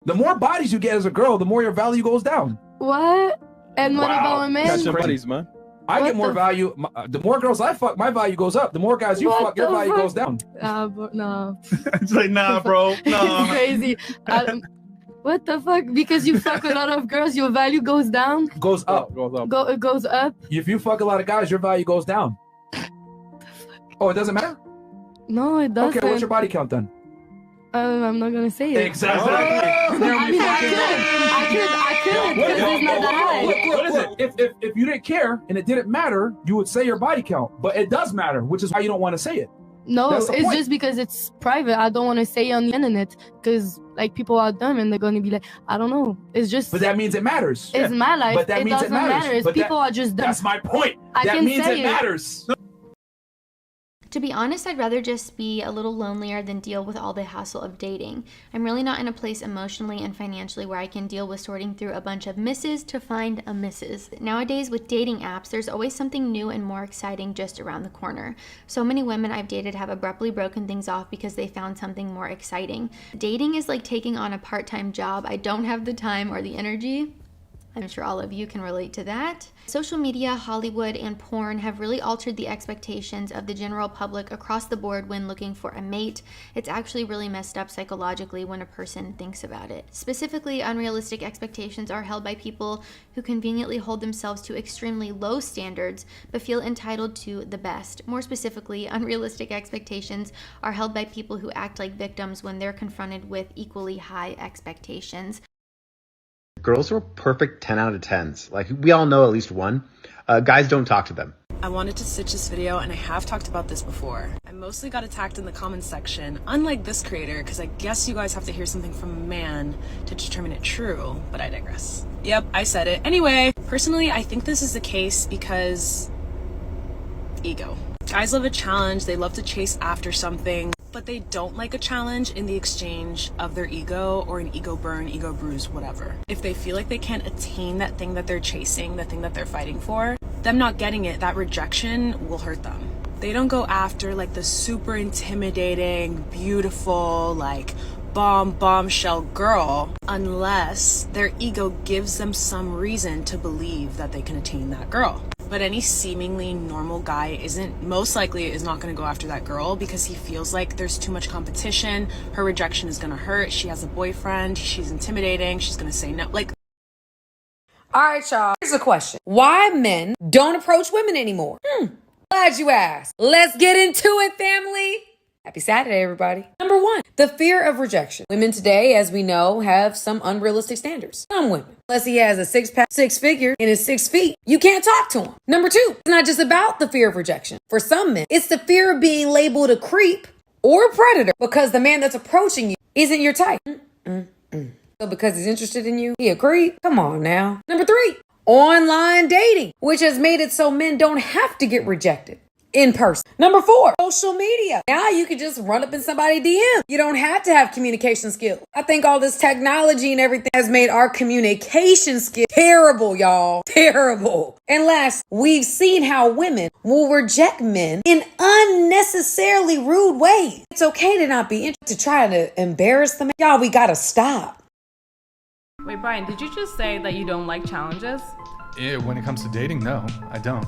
The more bodies you get as a girl, the more your value goes down. What? And what about a man? Catch some buddies, man. I get more value. The more girls I fuck, my value goes up. The more guys you fuck, your value goes down. No. It's like, nah, bro. No. It's crazy. What the fuck? Because you fuck a lot of girls, your value goes down? Goes up. It goes up? If you fuck a lot of guys, your value goes down. Oh, it doesn't matter? No, it doesn't. Okay, what's your body count then? I'm not gonna say it. Exactly. I mean, I could, because it's not that high. Look, if you didn't care and it didn't matter, you would say your body count. But it does matter, which is why you don't want to say it. No, it's just because it's private. I don't want to say it on the internet because like people are dumb and they're gonna be like, I don't know. It's just. But that means it matters. It's my life. But that means doesn't it matters. matter. It's people are just dumb. That's my point. I that can means say it matters. To be honest, I'd rather just be a little lonelier than deal with all the hassle of dating. I'm really not in a place emotionally and financially where I can deal with sorting through a bunch of misses to find a missus. Nowadays, with dating apps, there's always something new and more exciting just around the corner. So many women I've dated have abruptly broken things off because they found something more exciting. Dating is like taking on a part-time job. I don't have the time or the energy. I'm sure all of you can relate to that. Social media, Hollywood, and porn have really altered the expectations of the general public across the board when looking for a mate. It's actually really messed up psychologically when a person thinks about it. Specifically, unrealistic expectations are held by people who conveniently hold themselves to extremely low standards but feel entitled to the best. More specifically, unrealistic expectations are held by people who act like victims when they're confronted with equally high expectations. Girls are perfect 10 out of 10s. Like, we all know at least one. Guys don't talk to them. I wanted to stitch this video, and I have talked about this before. I mostly got attacked in the comments section, unlike this creator, because I guess you guys have to hear something from a man to determine it true, but I digress. Yep, I said it. Anyway, personally, I think this is the case because ego. Guys love a challenge, they love to chase after something. but they don't like a challenge in the exchange of their ego or an ego burn, ego bruise, whatever. If they feel like they can't attain that thing that they're chasing, the thing that they're fighting for, them not getting it, that rejection will hurt them. They don't go after like the super intimidating, beautiful, like bombshell girl unless their ego gives them some reason to believe that they can attain that girl. But any seemingly normal guy is not going to go after that girl because he feels like there's too much competition. Her rejection is going to hurt. She has a boyfriend. She's intimidating. She's going to say no. Like, all right, y'all. Here's a question. Why men don't approach women anymore? Glad you asked. Let's get into it, family. Happy Saturday, everybody. Number 1, the fear of rejection. Women today, as we know, have some unrealistic standards. Some women. Unless he has a 6-pack, 6 figures, and is 6 feet, you can't talk to him. Number 2, it's not just about the fear of rejection. For some men, it's the fear of being labeled a creep or a predator because the man that's approaching you isn't your type. So because he's interested in you, he a creep? Come on now. Number 3, online dating, which has made it so men don't have to get rejected in person. Number 4, social media. Now you can just run up in somebody's DM. You don't have to have communication skills. I think all this technology and everything has made our communication skills terrible, y'all. Terrible. And last, we've seen how women will reject men in unnecessarily rude ways. It's okay to not be interested, to try to embarrass them. Y'all, we gotta stop. Wait, Brian, did you just say that you don't like challenges? Yeah, when it comes to dating, no, I don't.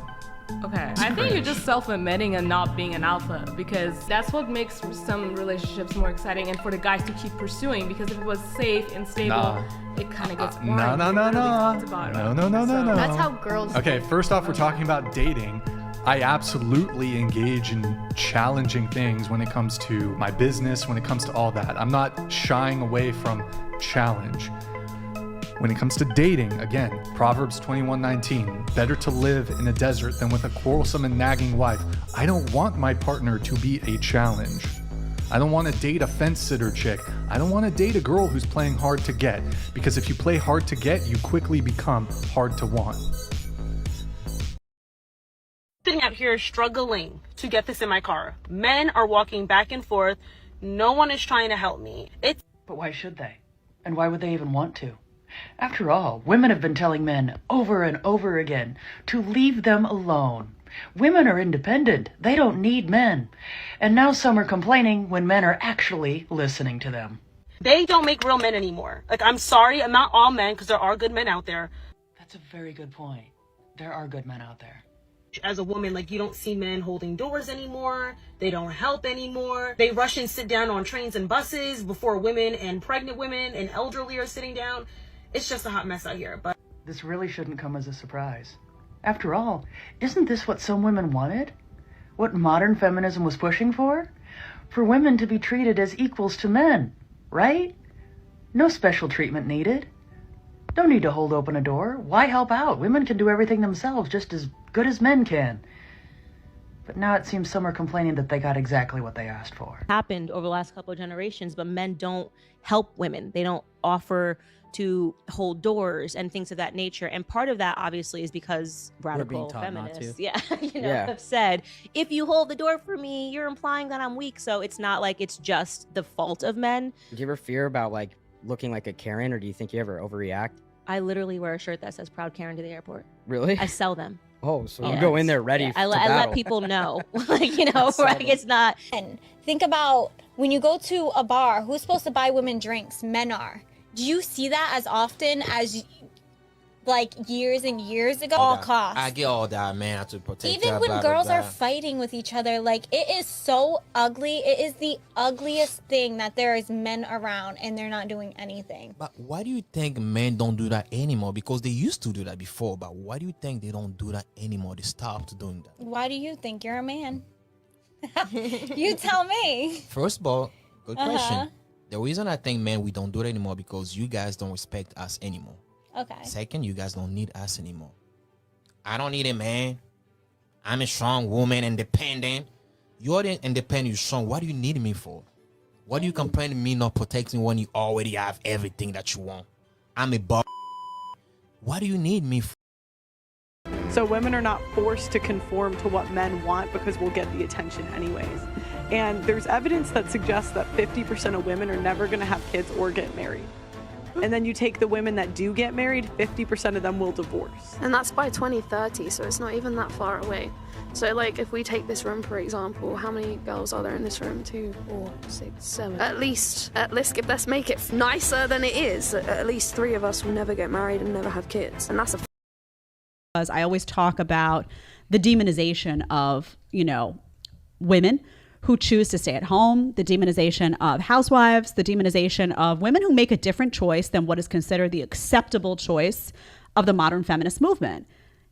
Okay, I think you're just self-admitting and not being an alpha because that's what makes some relationships more exciting and for the guys to keep pursuing because if it was safe and stable, it kind of gets boring. No. That's how girls. Okay, first off, we're talking about dating. I absolutely engage in challenging things when it comes to my business, when it comes to all that. I'm not shying away from challenge. When it comes to dating, again, Proverbs 21:19, better to live in a desert than with a quarrelsome and nagging wife. I don't want my partner to be a challenge. I don't want to date a fence-sitter chick. I don't want to date a girl who's playing hard to get, because if you play hard to get, you quickly become hard to want. Sitting out here struggling to get this in my car. Men are walking back and forth. No one is trying to help me. But why should they? And why would they even want to? After all, women have been telling men over and over again to leave them alone. Women are independent. They don't need men. And now some are complaining when men are actually listening to them. They don't make real men anymore. Like, I'm sorry, I'm not all men because there are good men out there. That's a very good point. There are good men out there. As a woman, like, you don't see men holding doors anymore. They don't help anymore. They rush and sit down on trains and buses before women and pregnant women and elderly are sitting down. It's just a hot mess out here. But this really shouldn't come as a surprise. After all, isn't this what some women wanted? What modern feminism was pushing for? For women to be treated as equals to men, right? No special treatment needed. Don't need to hold open a door. Why help out? Women can do everything themselves just as good as men can. But now it seems some are complaining that they got exactly what they asked for. Happened over the last couple of generations, but men don't help women. They don't offer to hold doors and things of that nature. And part of that obviously is because radical feminists, have said, if you hold the door for me, you're implying that I'm weak. So it's not like it's just the fault of men. Do you ever fear about like looking like a Karen, or do you think you ever overreact? I literally wear a shirt that says Proud Karen to the airport. Really? I sell them. Oh, so you go in there ready to battle. I let people know, like, like it's not. And think about when you go to a bar, who's supposed to buy women drinks? Men are. Do you see that as often as like years and years ago? All costs. I get all that, man. I have to protect Even that, when blah, girls blah, are blah. fighting with each other, like it is so ugly. It is the ugliest thing that there is men around and they're not doing anything. But why do you think men don't do that anymore? Because they used to do that before, but why do you think they don't do that anymore? They stopped doing that. Why do you think you're a man? You tell me. First of all, good question. The reason I think, men, we don't do it anymore because you guys don't respect us anymore. Okay. Second, you guys don't need us anymore. I don't need a man. I'm a strong woman, independent. You're independent, you're strong. What do you need me for? What do you complain to me not protecting when you already have everything that you want? I'm a boss. What do you need me for? So women are not forced to conform to what men want because we'll get the attention anyways. And there's evidence that suggests that 50% of women are never going to have kids or get married. And then you take the women that do get married, 50% of them will divorce. And that's by 2030, so it's not even that far away. So like if we take this room for example, how many girls are there in this room? 2, 4, 6, 7. At least let's make it nicer than it is. At least 3 of us will never get married and never have kids. And that's a Because I always talk about the demonization of, women who choose to stay at home, the demonization of housewives, the demonization of women who make a different choice than what is considered the acceptable choice of the modern feminist movement.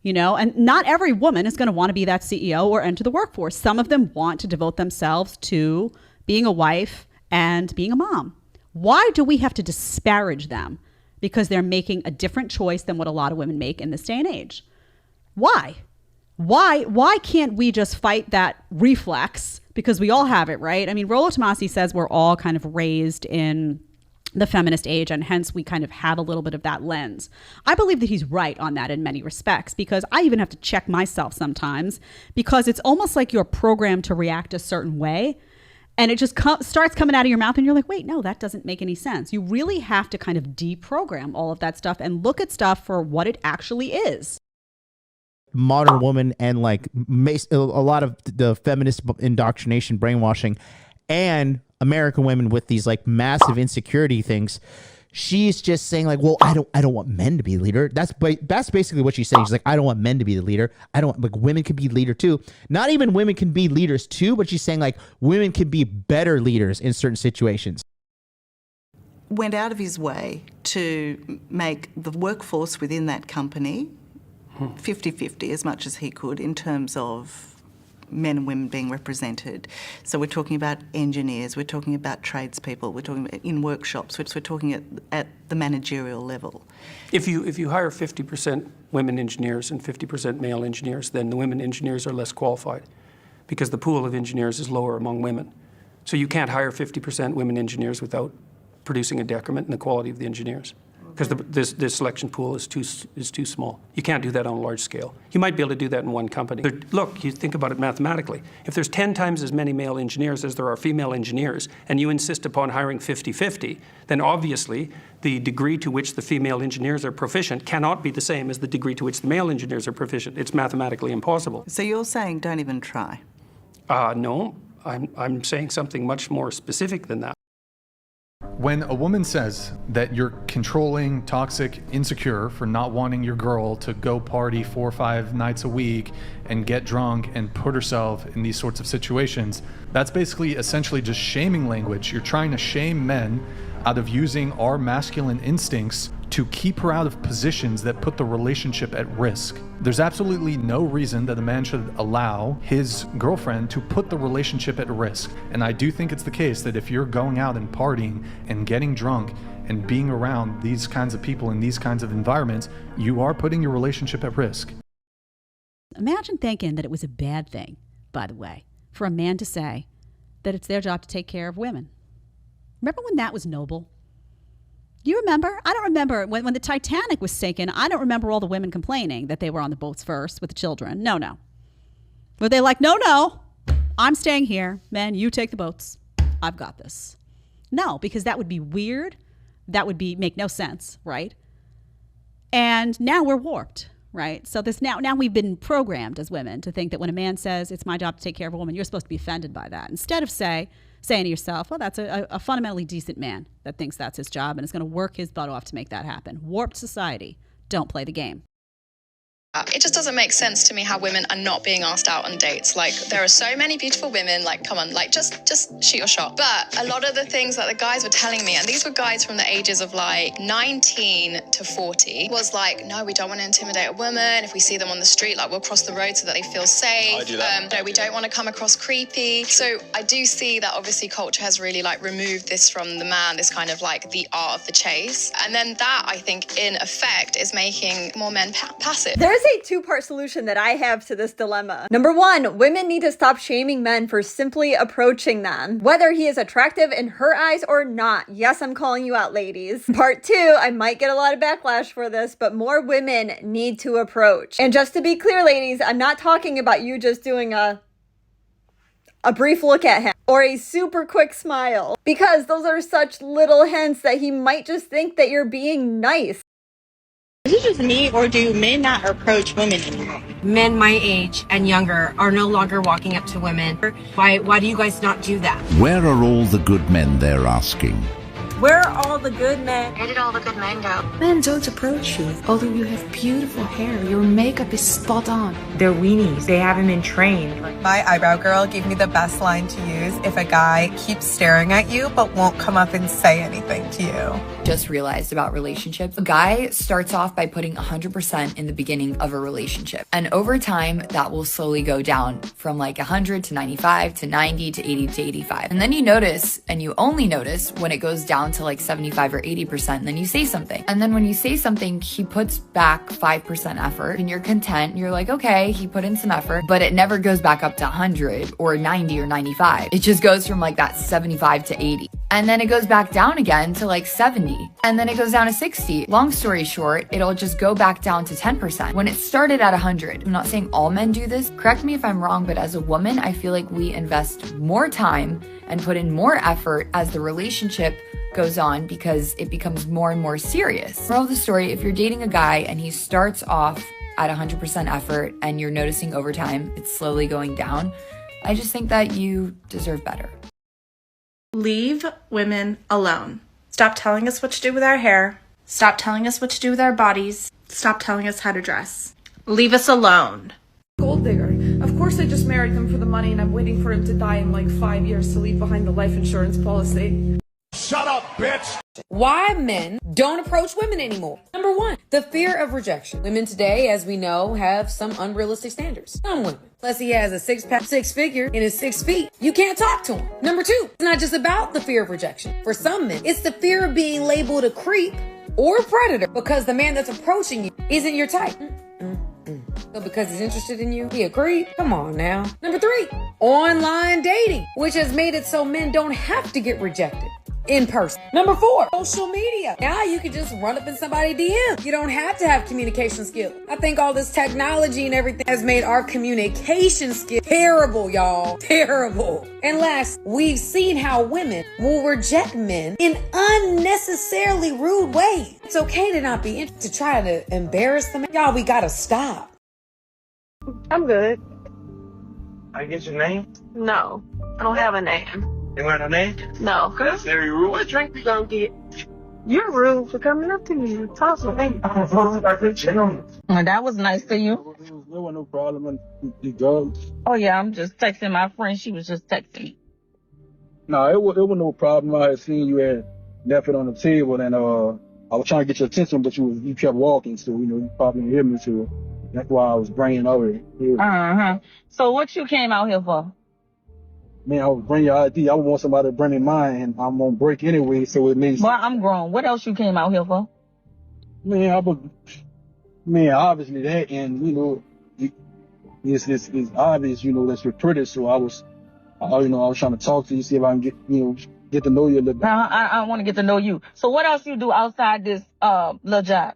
And not every woman is going to want to be that CEO or enter the workforce. Some of them want to devote themselves to being a wife and being a mom. Why do we have to disparage them because they're making a different choice than what a lot of women make in this day and age? Why? Why can't we just fight that reflex? Because we all have it, right? I mean, Rollo Tomassi says we're all kind of raised in the feminist age, and hence we kind of have a little bit of that lens. I believe that he's right on that in many respects, because I even have to check myself sometimes, because it's almost like you're programmed to react a certain way, and it just starts coming out of your mouth, and you're like, wait, no, that doesn't make any sense. You really have to kind of deprogram all of that stuff and look at stuff for what it actually is. Modern woman and like a lot of the feminist indoctrination, brainwashing, and American women with these like massive insecurity things. She's just saying like, well, I don't want men to be the leader. That's basically what she's saying. She's like, I don't want men to be the leader. I don't like women can be leader too. Not even women can be leaders too, but she's saying like women can be better leaders in certain situations. Went out of his way to make the workforce within that company 50-50 as much as he could in terms of men and women being represented. So we're talking about engineers, we're talking about tradespeople, we're talking about in workshops, we're talking at the managerial level. If you hire 50% women engineers and 50% male engineers, then the women engineers are less qualified because the pool of engineers is lower among women. So you can't hire 50% women engineers without producing a decrement in the quality of the engineers, because this selection pool is too small. You can't do that on a large scale. You might be able to do that in one company. But look, you think about it mathematically. If there's 10 times as many male engineers as there are female engineers, and you insist upon hiring 50-50, then obviously the degree to which the female engineers are proficient cannot be the same as the degree to which the male engineers are proficient. It's mathematically impossible. So you're saying don't even try? No, I'm saying something much more specific than that. When a woman says that you're controlling, toxic, insecure for not wanting your girl to go party 4 or 5 nights a week and get drunk and put herself in these sorts of situations, that's basically essentially just shaming language. You're trying to shame men out of using our masculine instincts to keep her out of positions that put the relationship at risk. There's absolutely no reason that a man should allow his girlfriend to put the relationship at risk. And I do think it's the case that if you're going out and partying and getting drunk and being around these kinds of people in these kinds of environments, you are putting your relationship at risk. Imagine thinking that it was a bad thing, by the way, for a man to say that it's their job to take care of women. Remember when that was noble? Do you remember? I don't remember when the Titanic was sinking. I don't remember all the women complaining that they were on the boats first with the children. No. Were they like, no, I'm staying here. Men, you take the boats. I've got this. No, because that would be weird. That would make no sense, right? And now we're warped, right? So this now we've been programmed as women to think that when a man says it's my job to take care of a woman, you're supposed to be offended by that. Instead of saying to yourself, well, that's a fundamentally decent man that thinks that's his job and is going to work his butt off to make that happen. Warped society. Don't play the game. It just doesn't make sense to me how women are not being asked out on dates. Like, there are so many beautiful women, like, come on, like, just shoot your shot. But a lot of the things that the guys were telling me, and these were guys from the ages of like 19 to 40, was like, no, we don't want to intimidate a woman. If we see them on the street, like, we'll cross the road so that they feel safe. I do that. No, we don't want to come across creepy. So I do see that obviously culture has really like removed this from the man, this kind of like the art of the chase. And then that, I think, in effect, is making more men passive. There's a two-part solution that I have to this dilemma. Number one, women need to stop shaming men for simply approaching them, whether he is attractive in her eyes or not. Yes, I'm calling you out, ladies. Part two, I might get a lot of backlash for this, but more women need to approach. And just to be clear, ladies, I'm not talking about you just doing a brief look at him or a super quick smile, because those are such little hints that he might just think that you're being nice. Is it just me, or do men not approach women anymore? Men my age and younger are no longer walking up to women. Why do you guys not do that? Where are all the good men, they're asking? Where are all the good men? Where did all the good men go? Men don't approach you. Although you have beautiful hair, your makeup is spot on. They're weenies. They haven't been trained. My eyebrow girl gave me the best line to use if a guy keeps staring at you but won't come up and say anything to you. Just realized about relationships. A guy starts off by putting 100% in the beginning of a relationship. And over time, that will slowly go down from like 100 to 95 to 90 to 80 to 85. And then you notice, and you only notice when it goes down to like 75 or 80%, and then you say something. And then when you say something, he puts back 5% effort and you're content. You're like, okay, he put in some effort, but it never goes back up to 100 or 90 or 95. It just goes from like that 75 to 80. And then it goes back down again to like 70. And then it goes down to 60. Long story short, it'll just go back down to 10% when it started at 100. I'm not saying all men do this. Correct me if I'm wrong, but as a woman, I feel like we invest more time and put in more effort as the relationship goes on because it becomes more and more serious. Moral of the story, if you're dating a guy and he starts off at 100% effort and you're noticing over time it's slowly going down, I just think that you deserve better. Leave women alone. Stop telling us what to do with our hair. Stop telling us what to do with our bodies. Stop telling us how to dress. Leave us alone. Gold digger. Of course I just married him for the money and I'm waiting for him to die in like 5 years to leave behind the life insurance policy. Shut up, bitch! Why men don't approach women anymore. Number one, the fear of rejection. Women today, as we know, have some unrealistic standards. Some women. Unless he has a six-pack, six-figure, and is 6 feet, you can't talk to him. Number two, it's not just about the fear of rejection. For some men, it's the fear of being labeled a creep or a predator because the man that's approaching you isn't your type. So because he's interested in you, he a creep? Come on now. Number three, online dating, which has made it so men don't have to get rejected in person. Number four, social media. Now you can just run up in somebody's DM. You don't have to have communication skills. I think all this technology and everything has made our communication skills terrible, y'all. Terrible. And last, we've seen how women will reject men in unnecessarily rude ways. It's okay to not be to try to embarrass them. Y'all, we gotta stop. I'm good. I get your name? No, I don't have a name. You want a name? No. That's very rude. What drink you gonna get? You're rude for coming up to me and talking to me. That was nice to you. There was no problem when you go. Oh yeah, I'm just texting my friend. She was just texting me. No, it was no problem. I had seen you had left it on the table, and I was trying to get your attention, but you kept walking, so you probably didn't hear me. So that's why I was bringing over it. So what you came out here for? Man, I was bringing your ID. I would want somebody to bring in mine, and I'm on break anyway, so it means. Well, I'm grown. What else you came out here for? Man, obviously that, and it's obvious, that you're pretty. So I was trying to talk to you, see if I can get to know you a little bit. I want to get to know you. So what else you do outside this little job?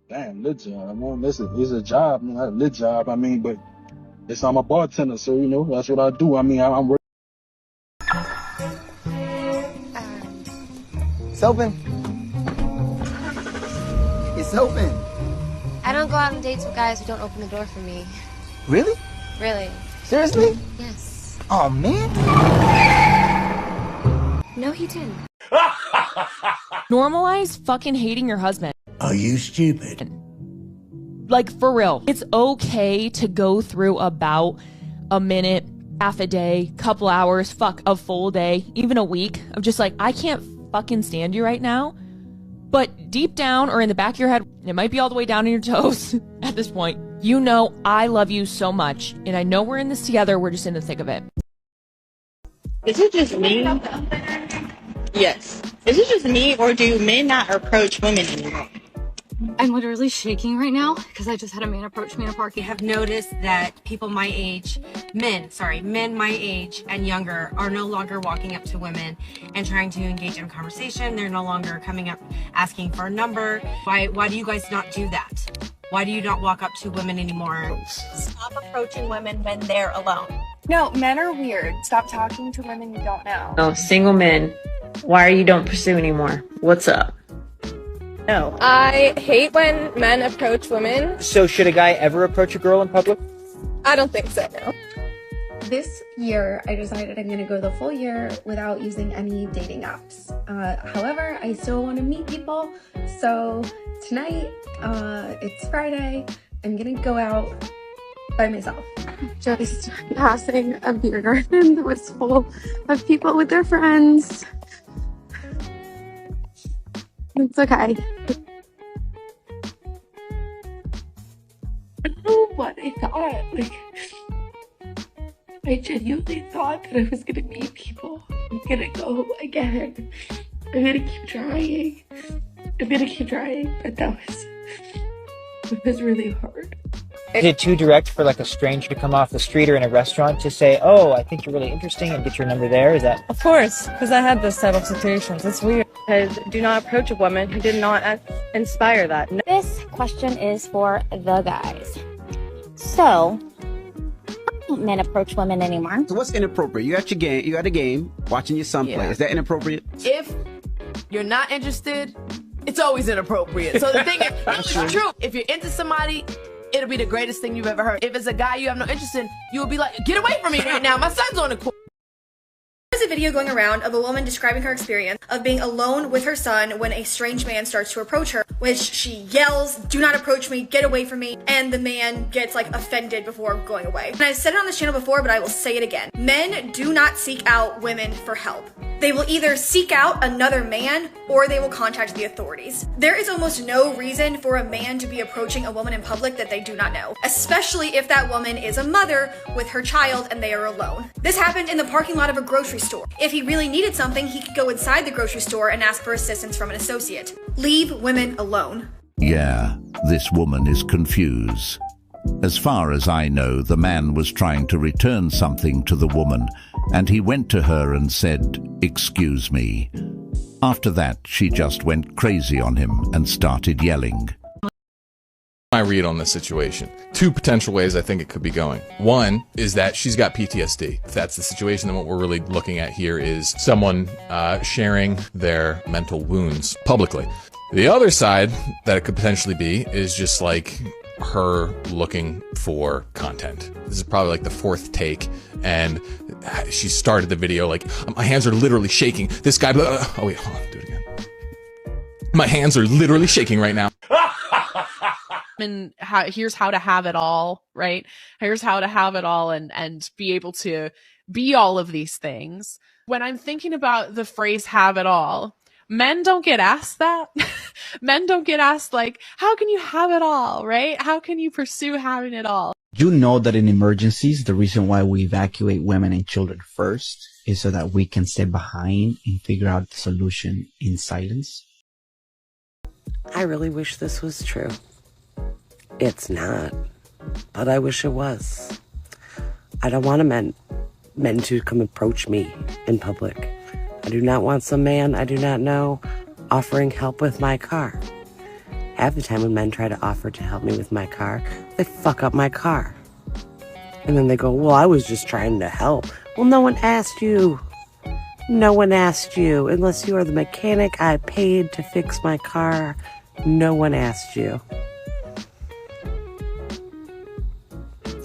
Damn, little job, man. Listen, it's a job, man. Not a little job. I mean, but I'm a bartender, so that's what I do. I mean, I'm. It's open. It's open. I don't go out on dates with guys who don't open the door for me. Really? Really? Seriously? Yes. Oh man. No, he didn't. Normalize fucking hating your husband. Are you stupid? Like, for real. It's okay to go through about a minute, half a day, couple hours, fuck, a full day, even a week of just like, I can't fucking stand you right now. But deep down or in the back of your head, it might be all the way down in your toes at this point, I love you so much. And I know we're in this together. We're just in the thick of it. Is it just me? Yes. Is it just me, or do men not approach women anymore? I'm literally shaking right now because I just had a man approach me in a parking. I have noticed that people my age, men my age and younger are no longer walking up to women and trying to engage in conversation. They're no longer coming up asking for a number. Why do you guys not do that? Why do you not walk up to women anymore? Stop approaching women when they're alone. No, men are weird. Stop talking to women you don't know. Oh, single men, why are you don't pursue anymore? What's up? No. I hate when men approach women. So should a guy ever approach a girl in public? I don't think so, no. This year, I decided I'm going to go the full year without using any dating apps. However, I still want to meet people. So tonight, it's Friday, I'm going to go out by myself. Just passing a beer garden that was full of people with their friends. It's okay. I don't know what I thought. I genuinely thought that I was gonna meet people. I'm gonna go again. I'm gonna keep trying. But it was really hard. Is it too direct for like a stranger to come off the street or in a restaurant to say, oh, I think you're really interesting and get your number there? Is that? Of course, because I had this set of situations. It's weird. Because do not approach a woman who did not inspire that. This question is for the guys. So, don't men approach women anymore? So what's inappropriate? You got your game. You got a game. Watching your son play. Is that inappropriate? If you're not interested, it's always inappropriate. So the thing is, it's true. If you're into somebody, it'll be the greatest thing you've ever heard. If it's a guy you have no interest in, you'll be like, get away from me right now. My son's on the court. There's a video going around of a woman describing her experience of being alone with her son when a strange man starts to approach her, which she yells, do not approach me, get away from me, and the man gets like offended before going away. And I've said it on this channel before, but I will say it again. Men do not seek out women for help. They will either seek out another man or they will contact the authorities. There is almost no reason for a man to be approaching a woman in public that they do not know, especially if that woman is a mother with her child and they are alone. This happened in the parking lot of a grocery store. If he really needed something, he could go inside the grocery store and ask for assistance from an associate. Leave women alone. Yeah, this woman is confused. As far as I know, the man was trying to return something to the woman, and he went to her and said, "Excuse me." After that, she just went crazy on him and started yelling. My read on this situation. Two potential ways I think it could be going. One is that she's got PTSD. If that's the situation, then what we're really looking at here is someone sharing their mental wounds publicly. The other side that it could potentially be is just like her looking for content. This is probably like the fourth take, and she started the video like, my hands are literally shaking. This guy, oh wait, hold on, do it again. My hands are literally shaking right now. And here's how to have it all, right? Here's how to have it all and be able to be all of these things. When I'm thinking about the phrase have it all, men don't get asked that. Men don't get asked like, how can you have it all, right? How can you pursue having it all? You know that in emergencies, the reason why we evacuate women and children first is so that we can stay behind and figure out the solution in silence. I really wish this was true. It's not, but I wish it was. I don't want men to come approach me in public. I do not want some man I do not know offering help with my car. Half the time when men try to offer to help me with my car, they fuck up my car. And then they go, well, I was just trying to help. Well, no one asked you. No one asked you. Unless you are the mechanic I paid to fix my car, no one asked you.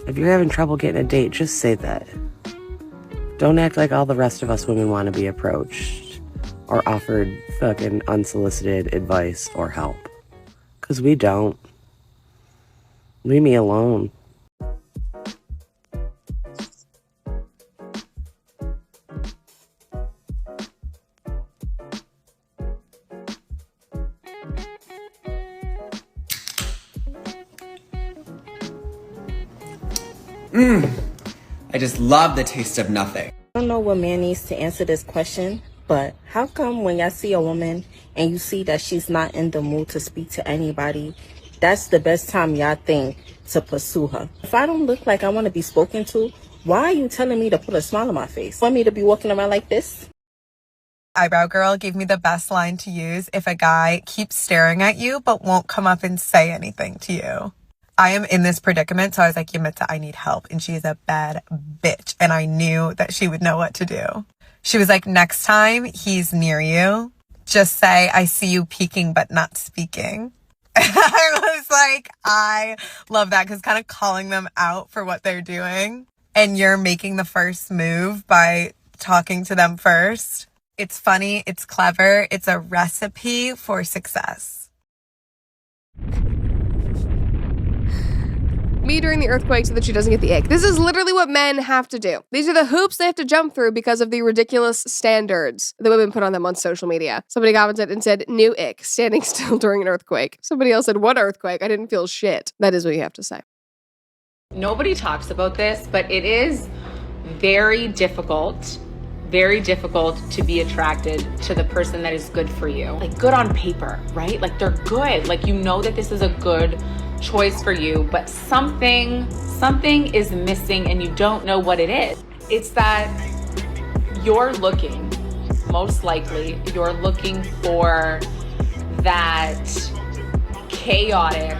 If you're having trouble getting a date, just say that. Don't act like all the rest of us women want to be approached or offered fucking unsolicited advice or help. Because we don't. Leave me alone. I just love the taste of nothing. I don't know what man needs to answer this question, But how come when y'all see a woman and you see that she's not in the mood to speak to anybody, that's the best time y'all think to pursue her? If I don't look like I want to be spoken to, why are you telling me to put a smile on my face? Want me to be walking around like this? Eyebrow girl gave me the best line to use if a guy keeps staring at you but won't come up and say anything to you. I am in this predicament, so I was like, Yamita, I need help. And she is a bad bitch. And I knew that she would know what to do. She was like, next time he's near you, just say, I see you peeking but not speaking. I was like, I love that, because kind of calling them out for what they're doing. And you're making the first move by talking to them first. It's funny, it's clever, it's a recipe for success. Me during the earthquake so that she doesn't get the ick. This is literally what men have to do. These are the hoops they have to jump through because of the ridiculous standards that women put on them on social media. Somebody commented and said, new ick, standing still during an earthquake. Somebody else said, what earthquake? I didn't feel shit. That is what you have to say. Nobody talks about this, but it is very difficult to be attracted to the person that is good for you. Like, good on paper, right? Like, they're good. Like, you know that this is a good choice for you, but something is missing and you don't know what it is. It's that most likely you're looking for that chaotic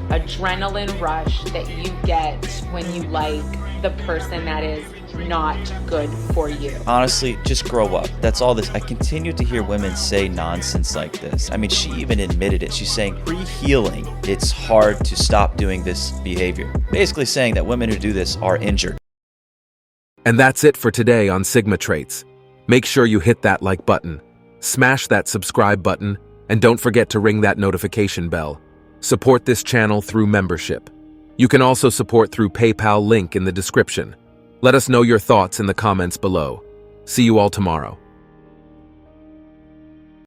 adrenaline rush that you get when you like the person that is not good for you. Honestly, just grow up. That's all this. I continue to hear women say nonsense like this. I mean, she even admitted it. She's saying pre-healing, it's hard to stop doing this behavior. Basically saying that women who do this are injured. And that's it for today on Sigma Traits. Make sure you hit that like button, smash that subscribe button, and don't forget to ring that notification bell. Support this channel through membership. You can also support through PayPal, link in the description. Let us know your thoughts in the comments below. See you all tomorrow.